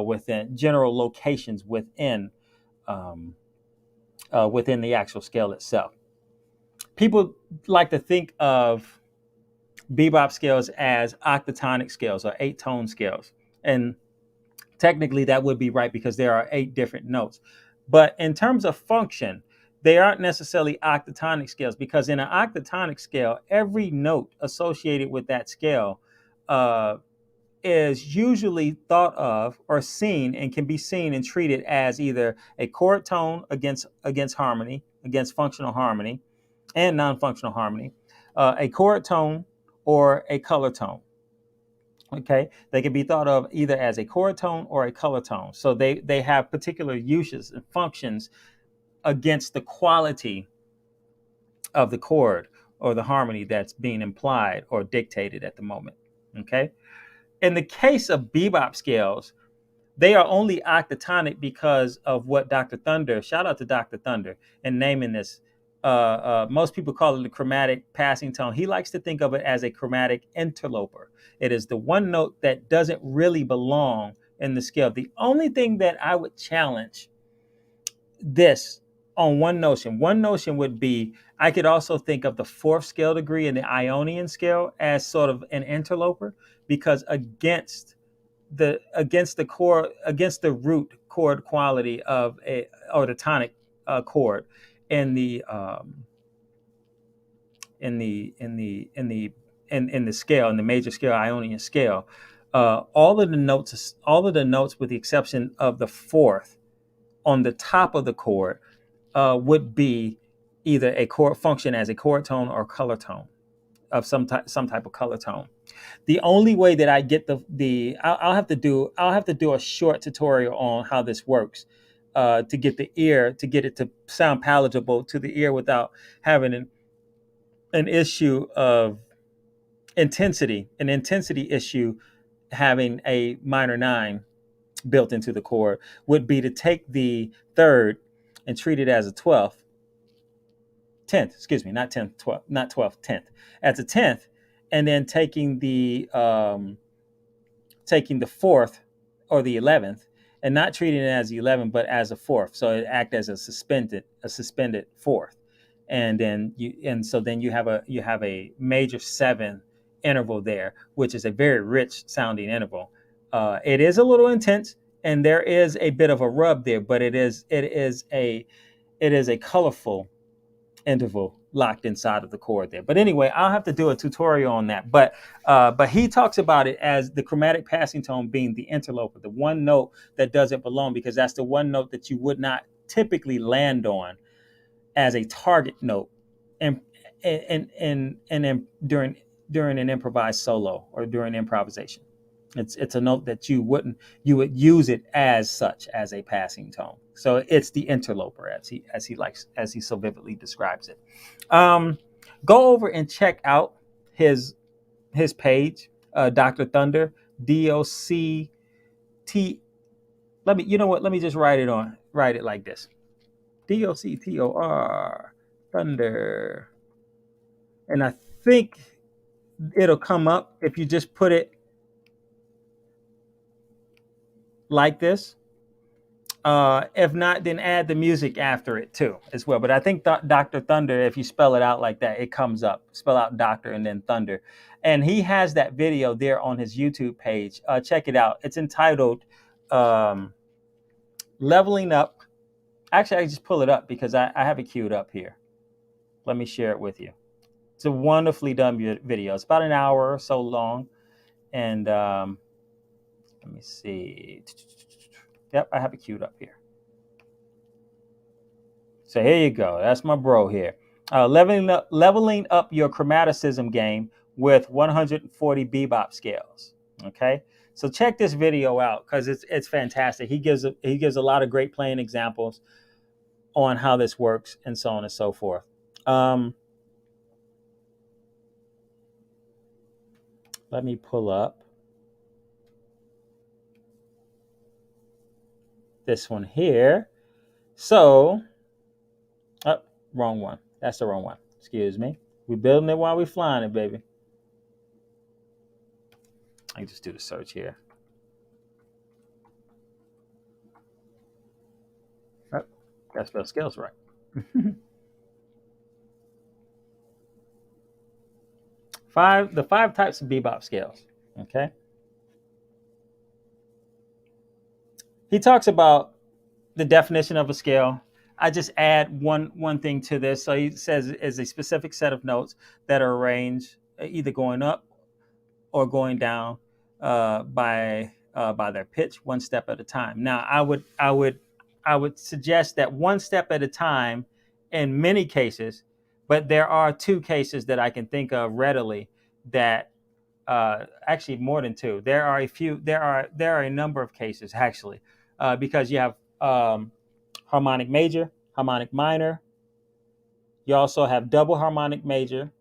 within general locations within the actual scale itself. People like to think of bebop scales as octatonic scales or 8-tone scales, and technically that would be right because there are 8 different notes. But in terms of function, they aren't necessarily octatonic scales because in an octatonic scale, every note associated with that scale is usually thought of or seen and can be seen and treated as either a chord tone against harmony, against functional harmony and non-functional harmony, a chord tone or a color tone. Okay, they can be thought of either as a chord tone or a color tone. So they have particular uses and functions against the quality of the chord or the harmony that's being implied or dictated at the moment. Okay, in the case of bebop scales, they are only octatonic because of what Dr. Thunder, shout out to Dr. Thunder, in naming this. Most people call it a chromatic passing tone. He likes to think of it as a chromatic interloper. It is the one note that doesn't really belong in the scale. The only thing that I would challenge this on one notion would be, I could also think of the 4th scale degree in the Ionian scale as sort of an interloper, because against the root chord quality of the tonic chord in the scale, in the major scale, Ionian scale, all of the notes with the exception of the 4th on the top of the chord would be either a chord function as a chord tone or color tone of some type of color tone. The only way that I get I'll have to do a short tutorial on how this works to get it to sound palatable to the ear without having an issue of intensity, an intensity issue, having a minor 9 built into the chord, would be to take the 3rd and treat it as a 10th, not 12th, 10th, as a 10th, and then taking the 4th or the 11th and not treating it as the 11th but as a 4th, so it act as a suspended 4th, and then you have a major 7 interval there, which is a very rich sounding interval. It is a little intense and there is a bit of a rub there, but it is a colorful interval locked inside of the chord there. But anyway, I'll have to do a tutorial on that. But he talks about it as the chromatic passing tone being the interloper, the one note that doesn't belong, because that's the one note that you would not typically land on as a target note and during an improvised solo or during improvisation. It's a note that you would use it as such, as a passing tone. So it's the interloper, as he so vividly describes it. Go over and check out his page, Dr. Thunder, DOC Let me, you know what? Let me just write it like this. DOCTOR, thunder. And I think it'll come up if you just put it like this. If not, then add the music after it too as well. But I think Dr. Thunder, if you spell it out like that, it comes up. Spell out Doctor and then Thunder. And he has that video there on his YouTube page. Check it out. It's entitled Leveling Up. Actually, I just pull it up because I have it queued up here. Let me share it with you. It's a wonderfully done video. It's about an hour or so long. And let me see. Yep, I have it queued up here. So here you go. That's my bro here. Leveling up your chromaticism game with 140 bebop scales. Okay, so check this video out because it's fantastic. He gives a lot of great playing examples on how this works and so on and so forth. Let me pull up this one here. So, oh, wrong one. That's the wrong one. Excuse me. We're building it while we're flying it, baby. I can just do the search here. Oh, gotta spell scales right. The five types of bebop scales. Okay. He talks about the definition of a scale. I just add one thing to this. So he says is a specific set of notes that are arranged either going up or going down by their pitch, one step at a time. Now, I would suggest that one step at a time in many cases, but there are two cases that I can think of readily that actually more than two. There are a number of cases actually because you have harmonic major, harmonic minor. You also have double harmonic major.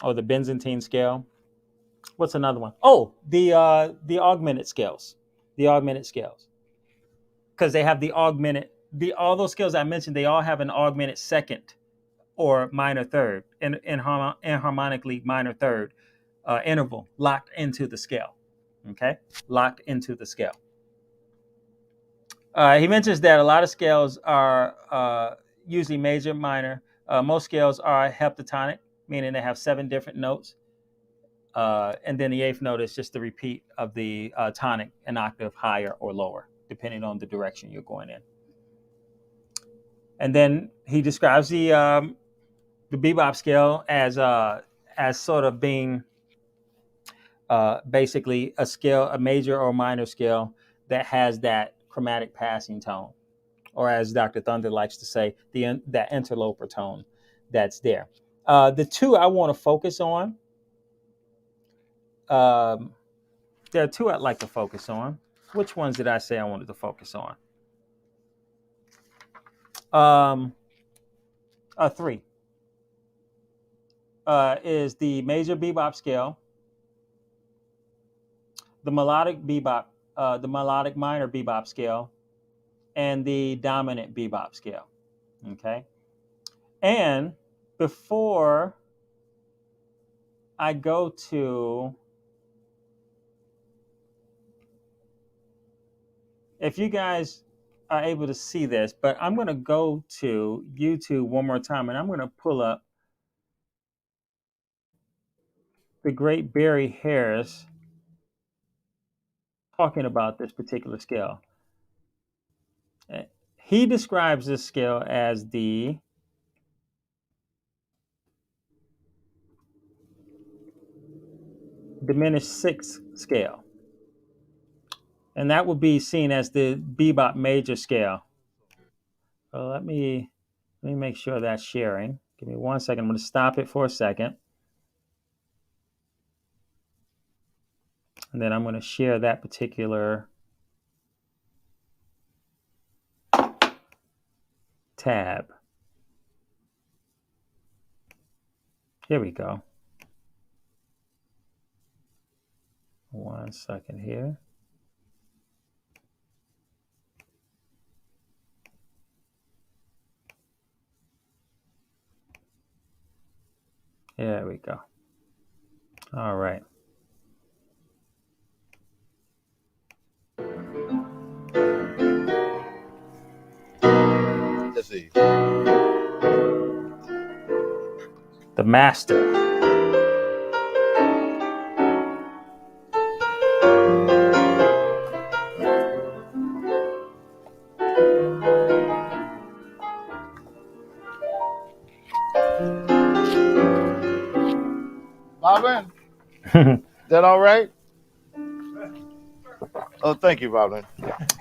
Or the Byzantine scale. What's another one? Oh, the augmented scales. The augmented scales. Because they have the augmented, all those scales I mentioned, they all have an augmented second or minor third, in harmonically minor third interval locked into the scale. Okay? Locked into the scale. He mentions that a lot of scales are usually major, minor. Most scales are heptatonic, meaning they have 7 different notes. And then the 8th note is just the repeat of the tonic, an octave higher or lower, depending on the direction you're going in. And then he describes the bebop scale as sort of being basically a scale, a major or minor scale that has that chromatic passing tone, or as Dr. Thunder likes to say, that interloper tone that's there. The two I want to focus on. There are two I'd like to focus on. Which ones did I say I wanted to focus on? Three. Is the major bebop scale, the melodic minor bebop scale, and the dominant bebop scale. Okay. And before I go to, if you guys are able to see this, but I'm going to go to YouTube one more time and I'm going to pull up the great Barry Harris talking about this particular scale. He describes this scale as the diminished sixth scale. And that would be seen as the bebop major scale. So let me make sure that's sharing. Give me 1 second. I'm going to stop it for a second. And then I'm going to share that particular tab. Here we go. 1 second here. There we go. All right. Let's see. The master. Boblin, that all right? Oh, thank you, Boblin.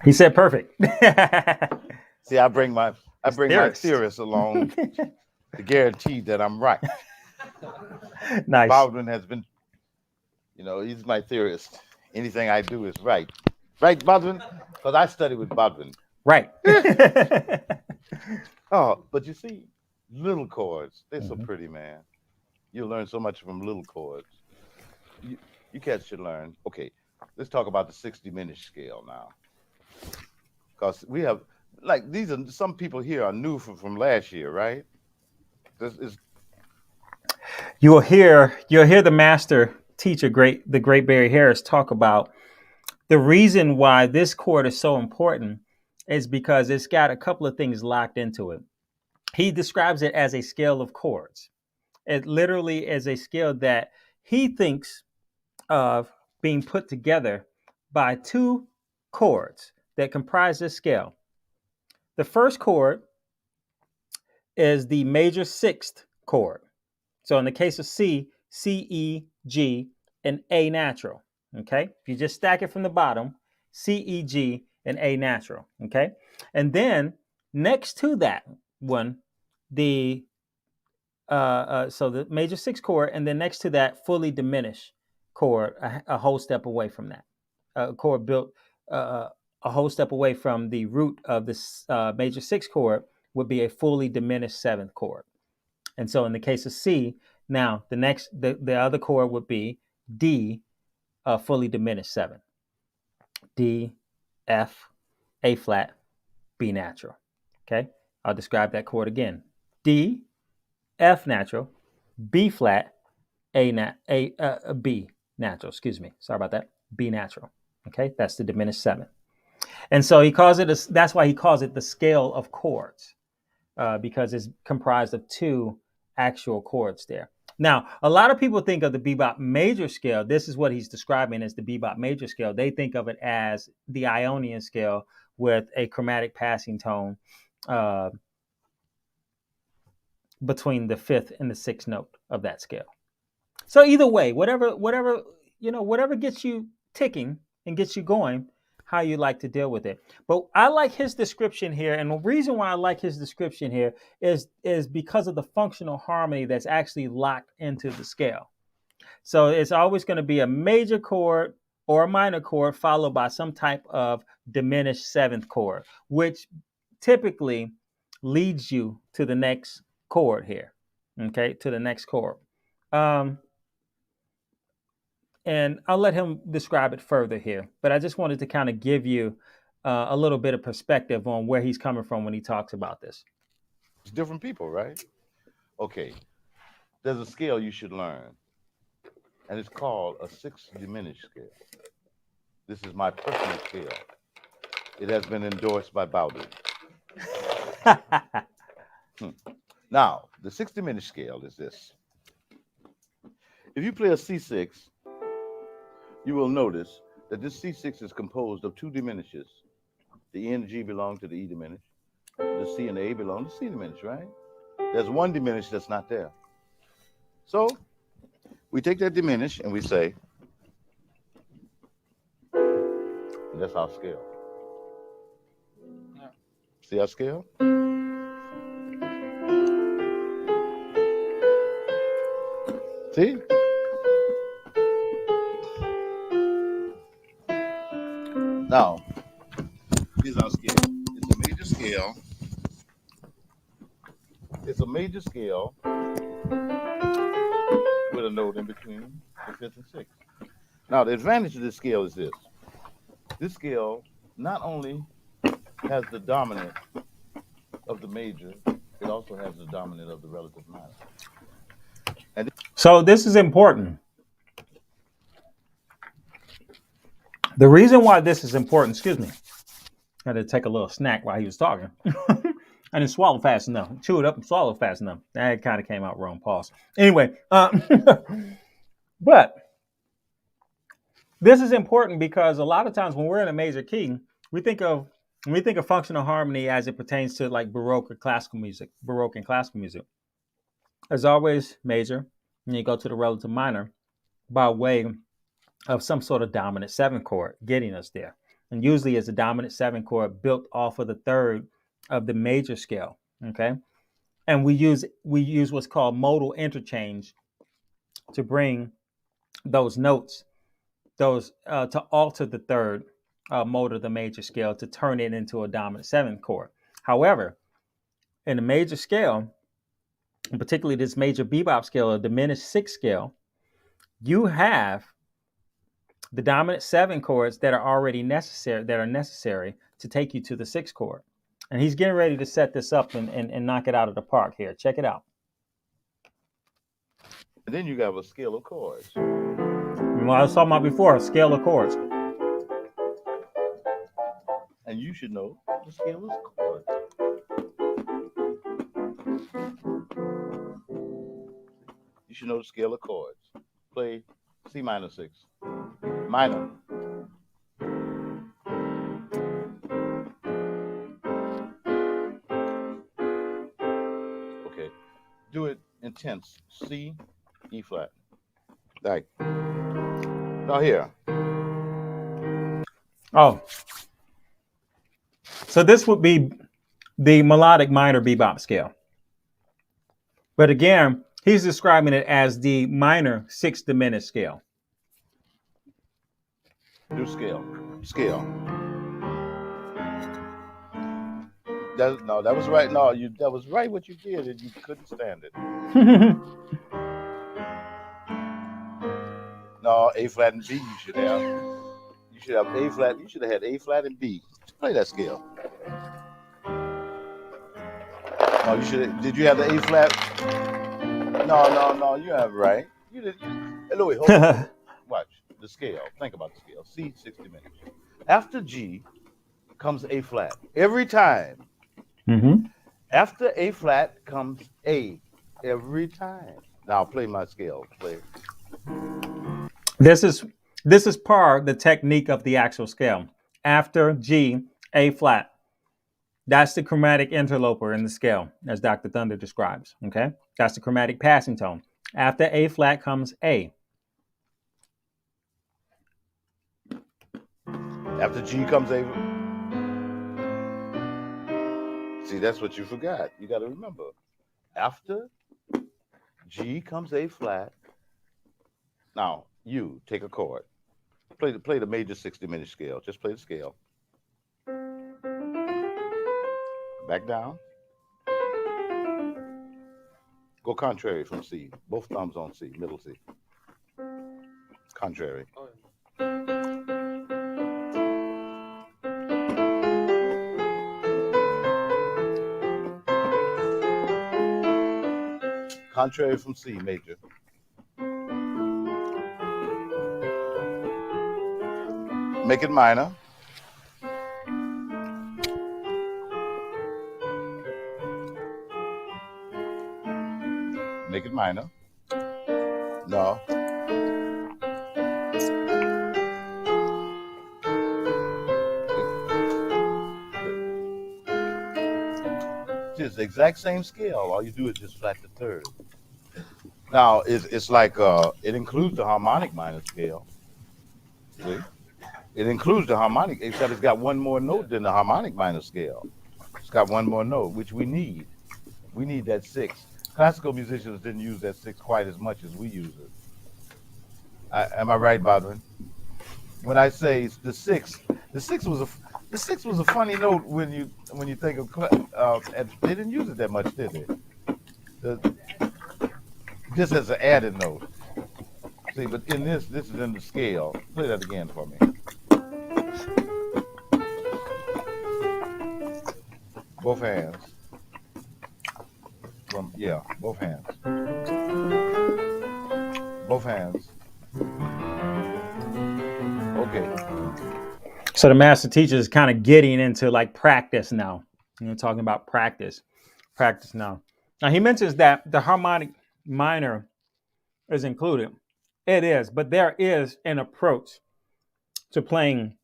He said perfect. See, I bring my theorist. theorist along to guarantee that I'm right. Nice. Boblin has been, he's my theorist. Anything I do is right. Right, Boblin? Because I study with Boblin. Right. Oh, but you see, little chords, they're so pretty, man. You learn so much from little chords. You cats should learn. Okay, let's talk about the 6 diminished scale now. Because we have, these are, some people here are new from last year, right? This is. You'll hear the master teacher, the great Barry Harris, talk about the reason why this chord is so important is because it's got a couple of things locked into it. He describes it as a scale of chords. It literally is a scale that he thinks of being put together by 2 chords that comprise this scale. The first chord is the major 6th chord. So in the case of C, C, E, G, and A natural. Okay, if you just stack it from the bottom, C, E, G, and A natural. Okay, and then next to that one, the so the major 6 chord, and then next to that fully diminished chord, a whole step away from that, a chord built a whole step away from the root of this major 6 chord would be a fully diminished 7th chord. And so in the case of C, now the other chord would be D, fully diminished 7. D, F, A flat, B natural. Okay, I'll describe that chord again. D, F natural, B flat, B natural. Excuse me. Sorry about that. B natural. Okay, that's the diminished 7. And so that's why he calls it the scale of chords, because it's comprised of 2 actual chords there. Now, a lot of people think of the bebop major scale. This is what he's describing as the bebop major scale. They think of it as the Ionian scale with a chromatic passing tone between the 5th and the 6th note of that scale. So either way, whatever gets you ticking and gets you going, how you like to deal with it. But I like his description here, and the reason why I like his description here is because of the functional harmony that's actually locked into the scale. So it's always going to be a major chord or a minor chord followed by some type of diminished 7th chord, which typically leads you to the next chord here. Okay, to the next chord. And I'll let him describe it further here. But I just wanted to kind of give you a little bit of perspective on where he's coming from when he talks about this. It's different people, right? Okay. There's a scale you should learn, and it's called a 6 diminished scale. This is my personal scale. It has been endorsed by Bowden. Now, the 6 diminished scale is this. If you play a C6, you will notice that this C6 is composed of 2 diminishes. The E and the G belong to the E diminished. The C and the A belong to C diminished, right? There's 1 diminished that's not there. So we take that diminished and we say, and that's our scale. Yeah. See our scale? See? Now, here's our scale. It's a major scale. It's a major scale with a note in between the 5th and 6th. Now, the advantage of this scale is this. This scale not only has the dominant of the major, it also has the dominant of the relative minor. And So this is important. The reason why this is important, excuse me, I had to take a little snack while he was talking. I didn't swallow fast enough. Chew it up and swallow fast enough. That kind of came out wrong. Pause. Anyway, but this is important because a lot of times when we're in a major key, we think of functional harmony as it pertains to like Baroque or classical music, Baroque and classical music. As always, major, and you go to the relative minor by way of some sort of dominant 7 chord getting us there. And usually it's a dominant 7 chord built off of the third of the major scale. Okay. And we use what's called modal interchange to bring those notes, to alter the third mode of the major scale to turn it into a dominant 7 chord. However, in the major scale, and particularly this major bebop scale or diminished 6 scale, you have the dominant 7 chords that are already necessary to take you to the 6 chord. And he's getting ready to set this up and knock it out of the park here. Check it out. And then you have a scale of chords. Well, I was talking about before, a scale of chords. And you should know the scale is chords. You should know the scale of chords. Play C minor 6. Minor. Okay. Do it intense. C, E flat. Like. Now here. Oh. So this would be the melodic minor bebop scale. But again, he's describing it as the minor 6 diminished scale. Do scale. Scale. That was right. No, that was right what you did, and you couldn't stand it. No, A flat and B you should have. You should have A flat. You should have had A flat and B. Play that scale. No, you should. Did you have the A flat? No. You have it right. You did. Hey, Louis, hold on. Watch the scale. Think about the scale. C 6 diminished. After G comes A flat. Every time. Mm-hmm. After A flat comes A. Every time. Now play my scale. Play. This is the technique of the actual scale. After G, A flat. That's the chromatic interloper in the scale, as Dr. Thunder describes. Okay, that's the chromatic passing tone. After A flat comes A. After G comes A. See, that's what you forgot. You got to remember. After G comes A flat. Now you take a chord. Play the major 6 diminished scale. Just play the scale. Back down. Go contrary from C. Both thumbs on C, middle C. Contrary. Contrary from C, major. Make it minor. Make it minor. No. It's the exact same scale. All you do is just flat the third. Now it's like it includes the harmonic minor scale. See? It includes the harmonic, except it's got one more note than the harmonic minor scale. It's got one more note, which we need. We need that 6. Classical musicians didn't use that 6 quite as much as we use it. Am I right, Badrin? When I say the 6 was a funny note when you think of they didn't use it that much, did they? Just as an added note. See, but in this is in the scale. Play that again for me. Both hands. Both hands. Both hands. Okay. So the master teacher is kind of getting into like practice now. Talking about practice now. Now he mentions that the harmonic minor is included. It is, but there is an approach to playing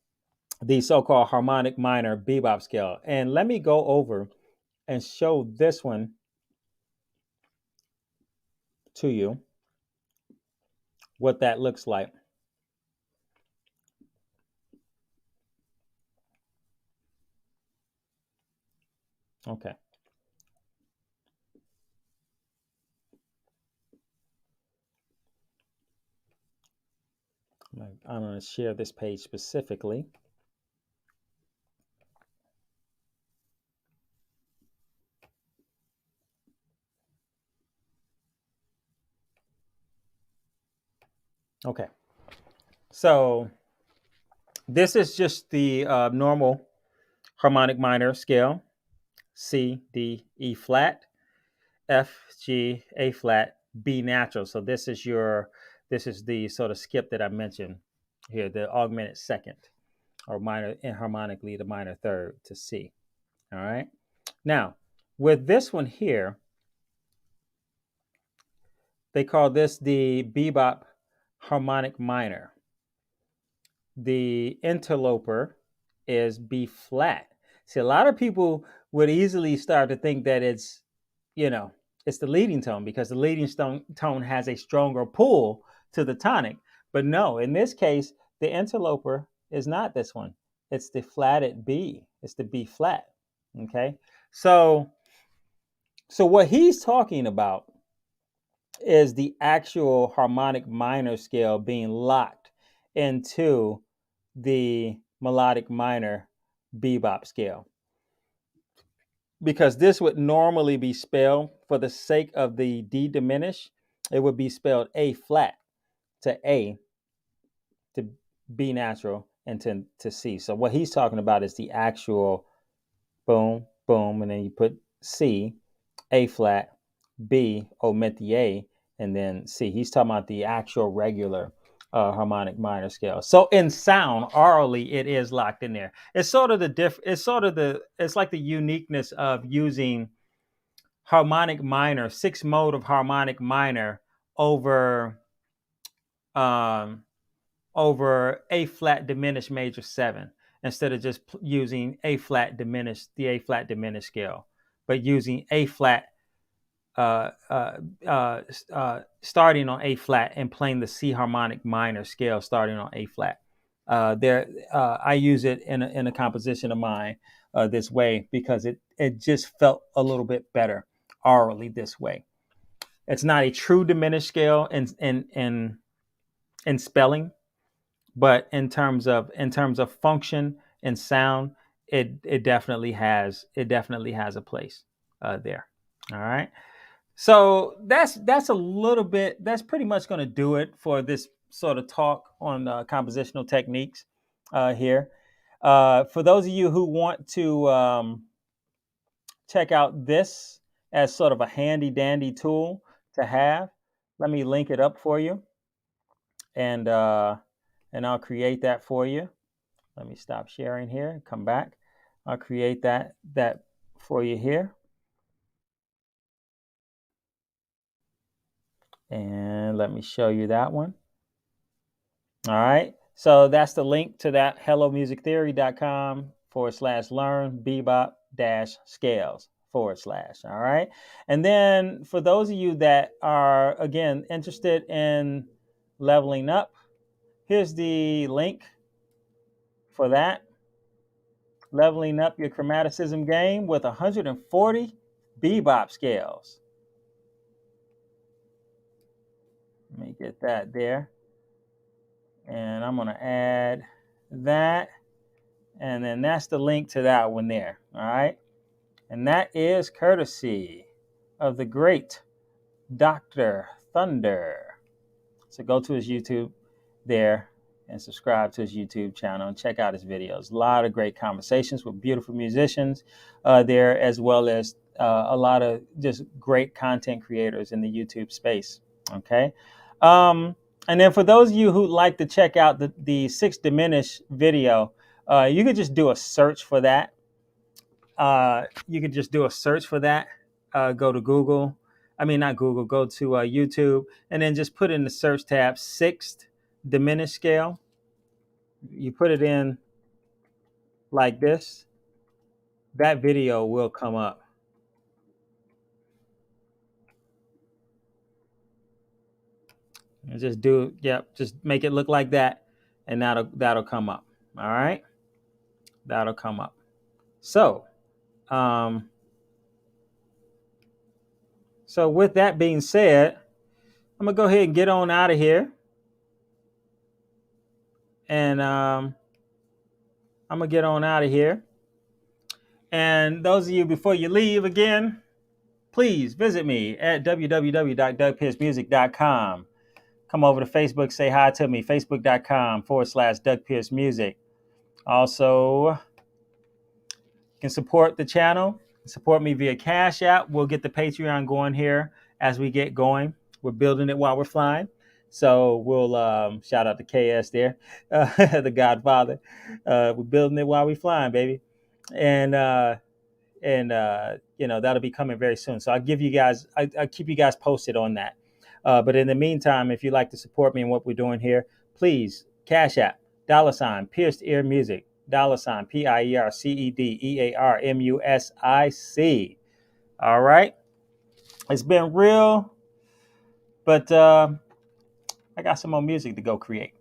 the so-called harmonic minor bebop scale. And let me go over and show this one to you, what that looks like. Okay. I'm going to share this page specifically. Okay. So this is just the normal harmonic minor scale: C, D, E flat, F, G, A flat, B natural. So this is the sort of skip that I mentioned here, the augmented second, or minor inharmonically the minor third to C. All right. Now, with this one here, they call this the bebop harmonic minor. The interloper is B flat. See, a lot of people would easily start to think that it's the leading tone, because the leading tone has a stronger pull to the tonic. But no, in this case, the interloper is not this one. It's the flatted B. It's the B flat. Okay. So what he's talking about is the actual harmonic minor scale being locked into the melodic minor bebop scale, because this would normally be spelled, for the sake of the D diminished, it would be spelled A flat to A to B natural and to C. So what he's talking about is the actual boom, boom, and then you put C, A flat, B, omit the A, and then C. He's talking about the actual regular harmonic minor scale. So in sound, orally, it is locked in there. It's sort of it's like the uniqueness of using harmonic minor, 6 mode of harmonic minor over A flat diminished major 7, instead of just using A flat diminished, the A flat diminished scale, but using A flat starting on A flat and playing the C harmonic minor scale starting on A flat. I use it in a composition of mine this way, because it just felt a little bit better orally this way. It's not a true diminished scale in spelling, but in terms of function and sound, it definitely has a place there. All right. So that's a little bit. That's pretty much going to do it for this sort of talk on compositional techniques here. For those of you who want to check out this as sort of a handy dandy tool to have, let me link it up for you, and I'll create that for you. Let me stop sharing here. Come back. I'll create that for you here. And let me show you that one. All right. So that's the link to that, hellomusictheory.com/learn bebop-scales/. All right. And then for those of you that are, again, interested in leveling up, here's the link for that. Leveling up your chromaticism game with 140 bebop scales. Let me get that there. And I'm going to add that. And then that's the link to that one there. All right. And that is courtesy of the great Dr. Thunder. So go to his YouTube there and subscribe to his YouTube channel and check out his videos. A lot of great conversations with beautiful musicians there, as well as a lot of just great content creators in the YouTube space. Okay. And then for those of you who like to check out the Six Diminish video, you could just do a search for that. You could just do a search for that. Go to Google. I mean, not Google. Go to YouTube, and then just put in the search tab sixth diminished scale. You put it in like this. That video will come up. And just do, yep. Just make it look like that, and that'll come up. All right, that'll come up. So, so with that being said, I'm gonna go ahead and get on out of here. And I'm gonna get on out of here. And those of you, before you leave again, please visit me at www.dougpiercemusic.com. Come over to Facebook, say hi to me, facebook.com/Doug Pierce Music. Also, you can support the channel, support me via Cash App. We'll get the Patreon going here as we get going. We're building it while we're flying. So we'll shout out to KS there, the Godfather. We're building it while we're flying, baby. And you know, that'll be coming very soon. So I'll give you guys, I'll keep you guys posted on that. But in the meantime, if you'd like to support me in what we're doing here, please, Cash App, $ Pierced Ear Music, $ PIERCEDEARMUSIC. All right. It's been real, but I got some more music to go create.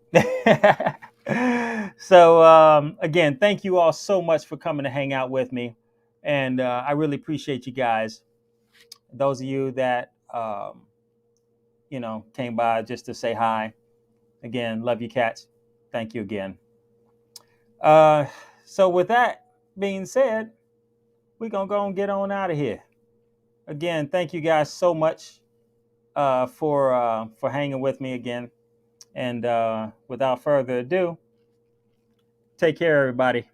So again, thank you all so much for coming to hang out with me. And I really appreciate you guys. Those of you that, you know, came by just to say hi. Again, love you cats. Thank you again. So with that being said, we're going to go and get on out of here. Again, thank you guys so much for hanging with me again. And without further ado, take care, everybody.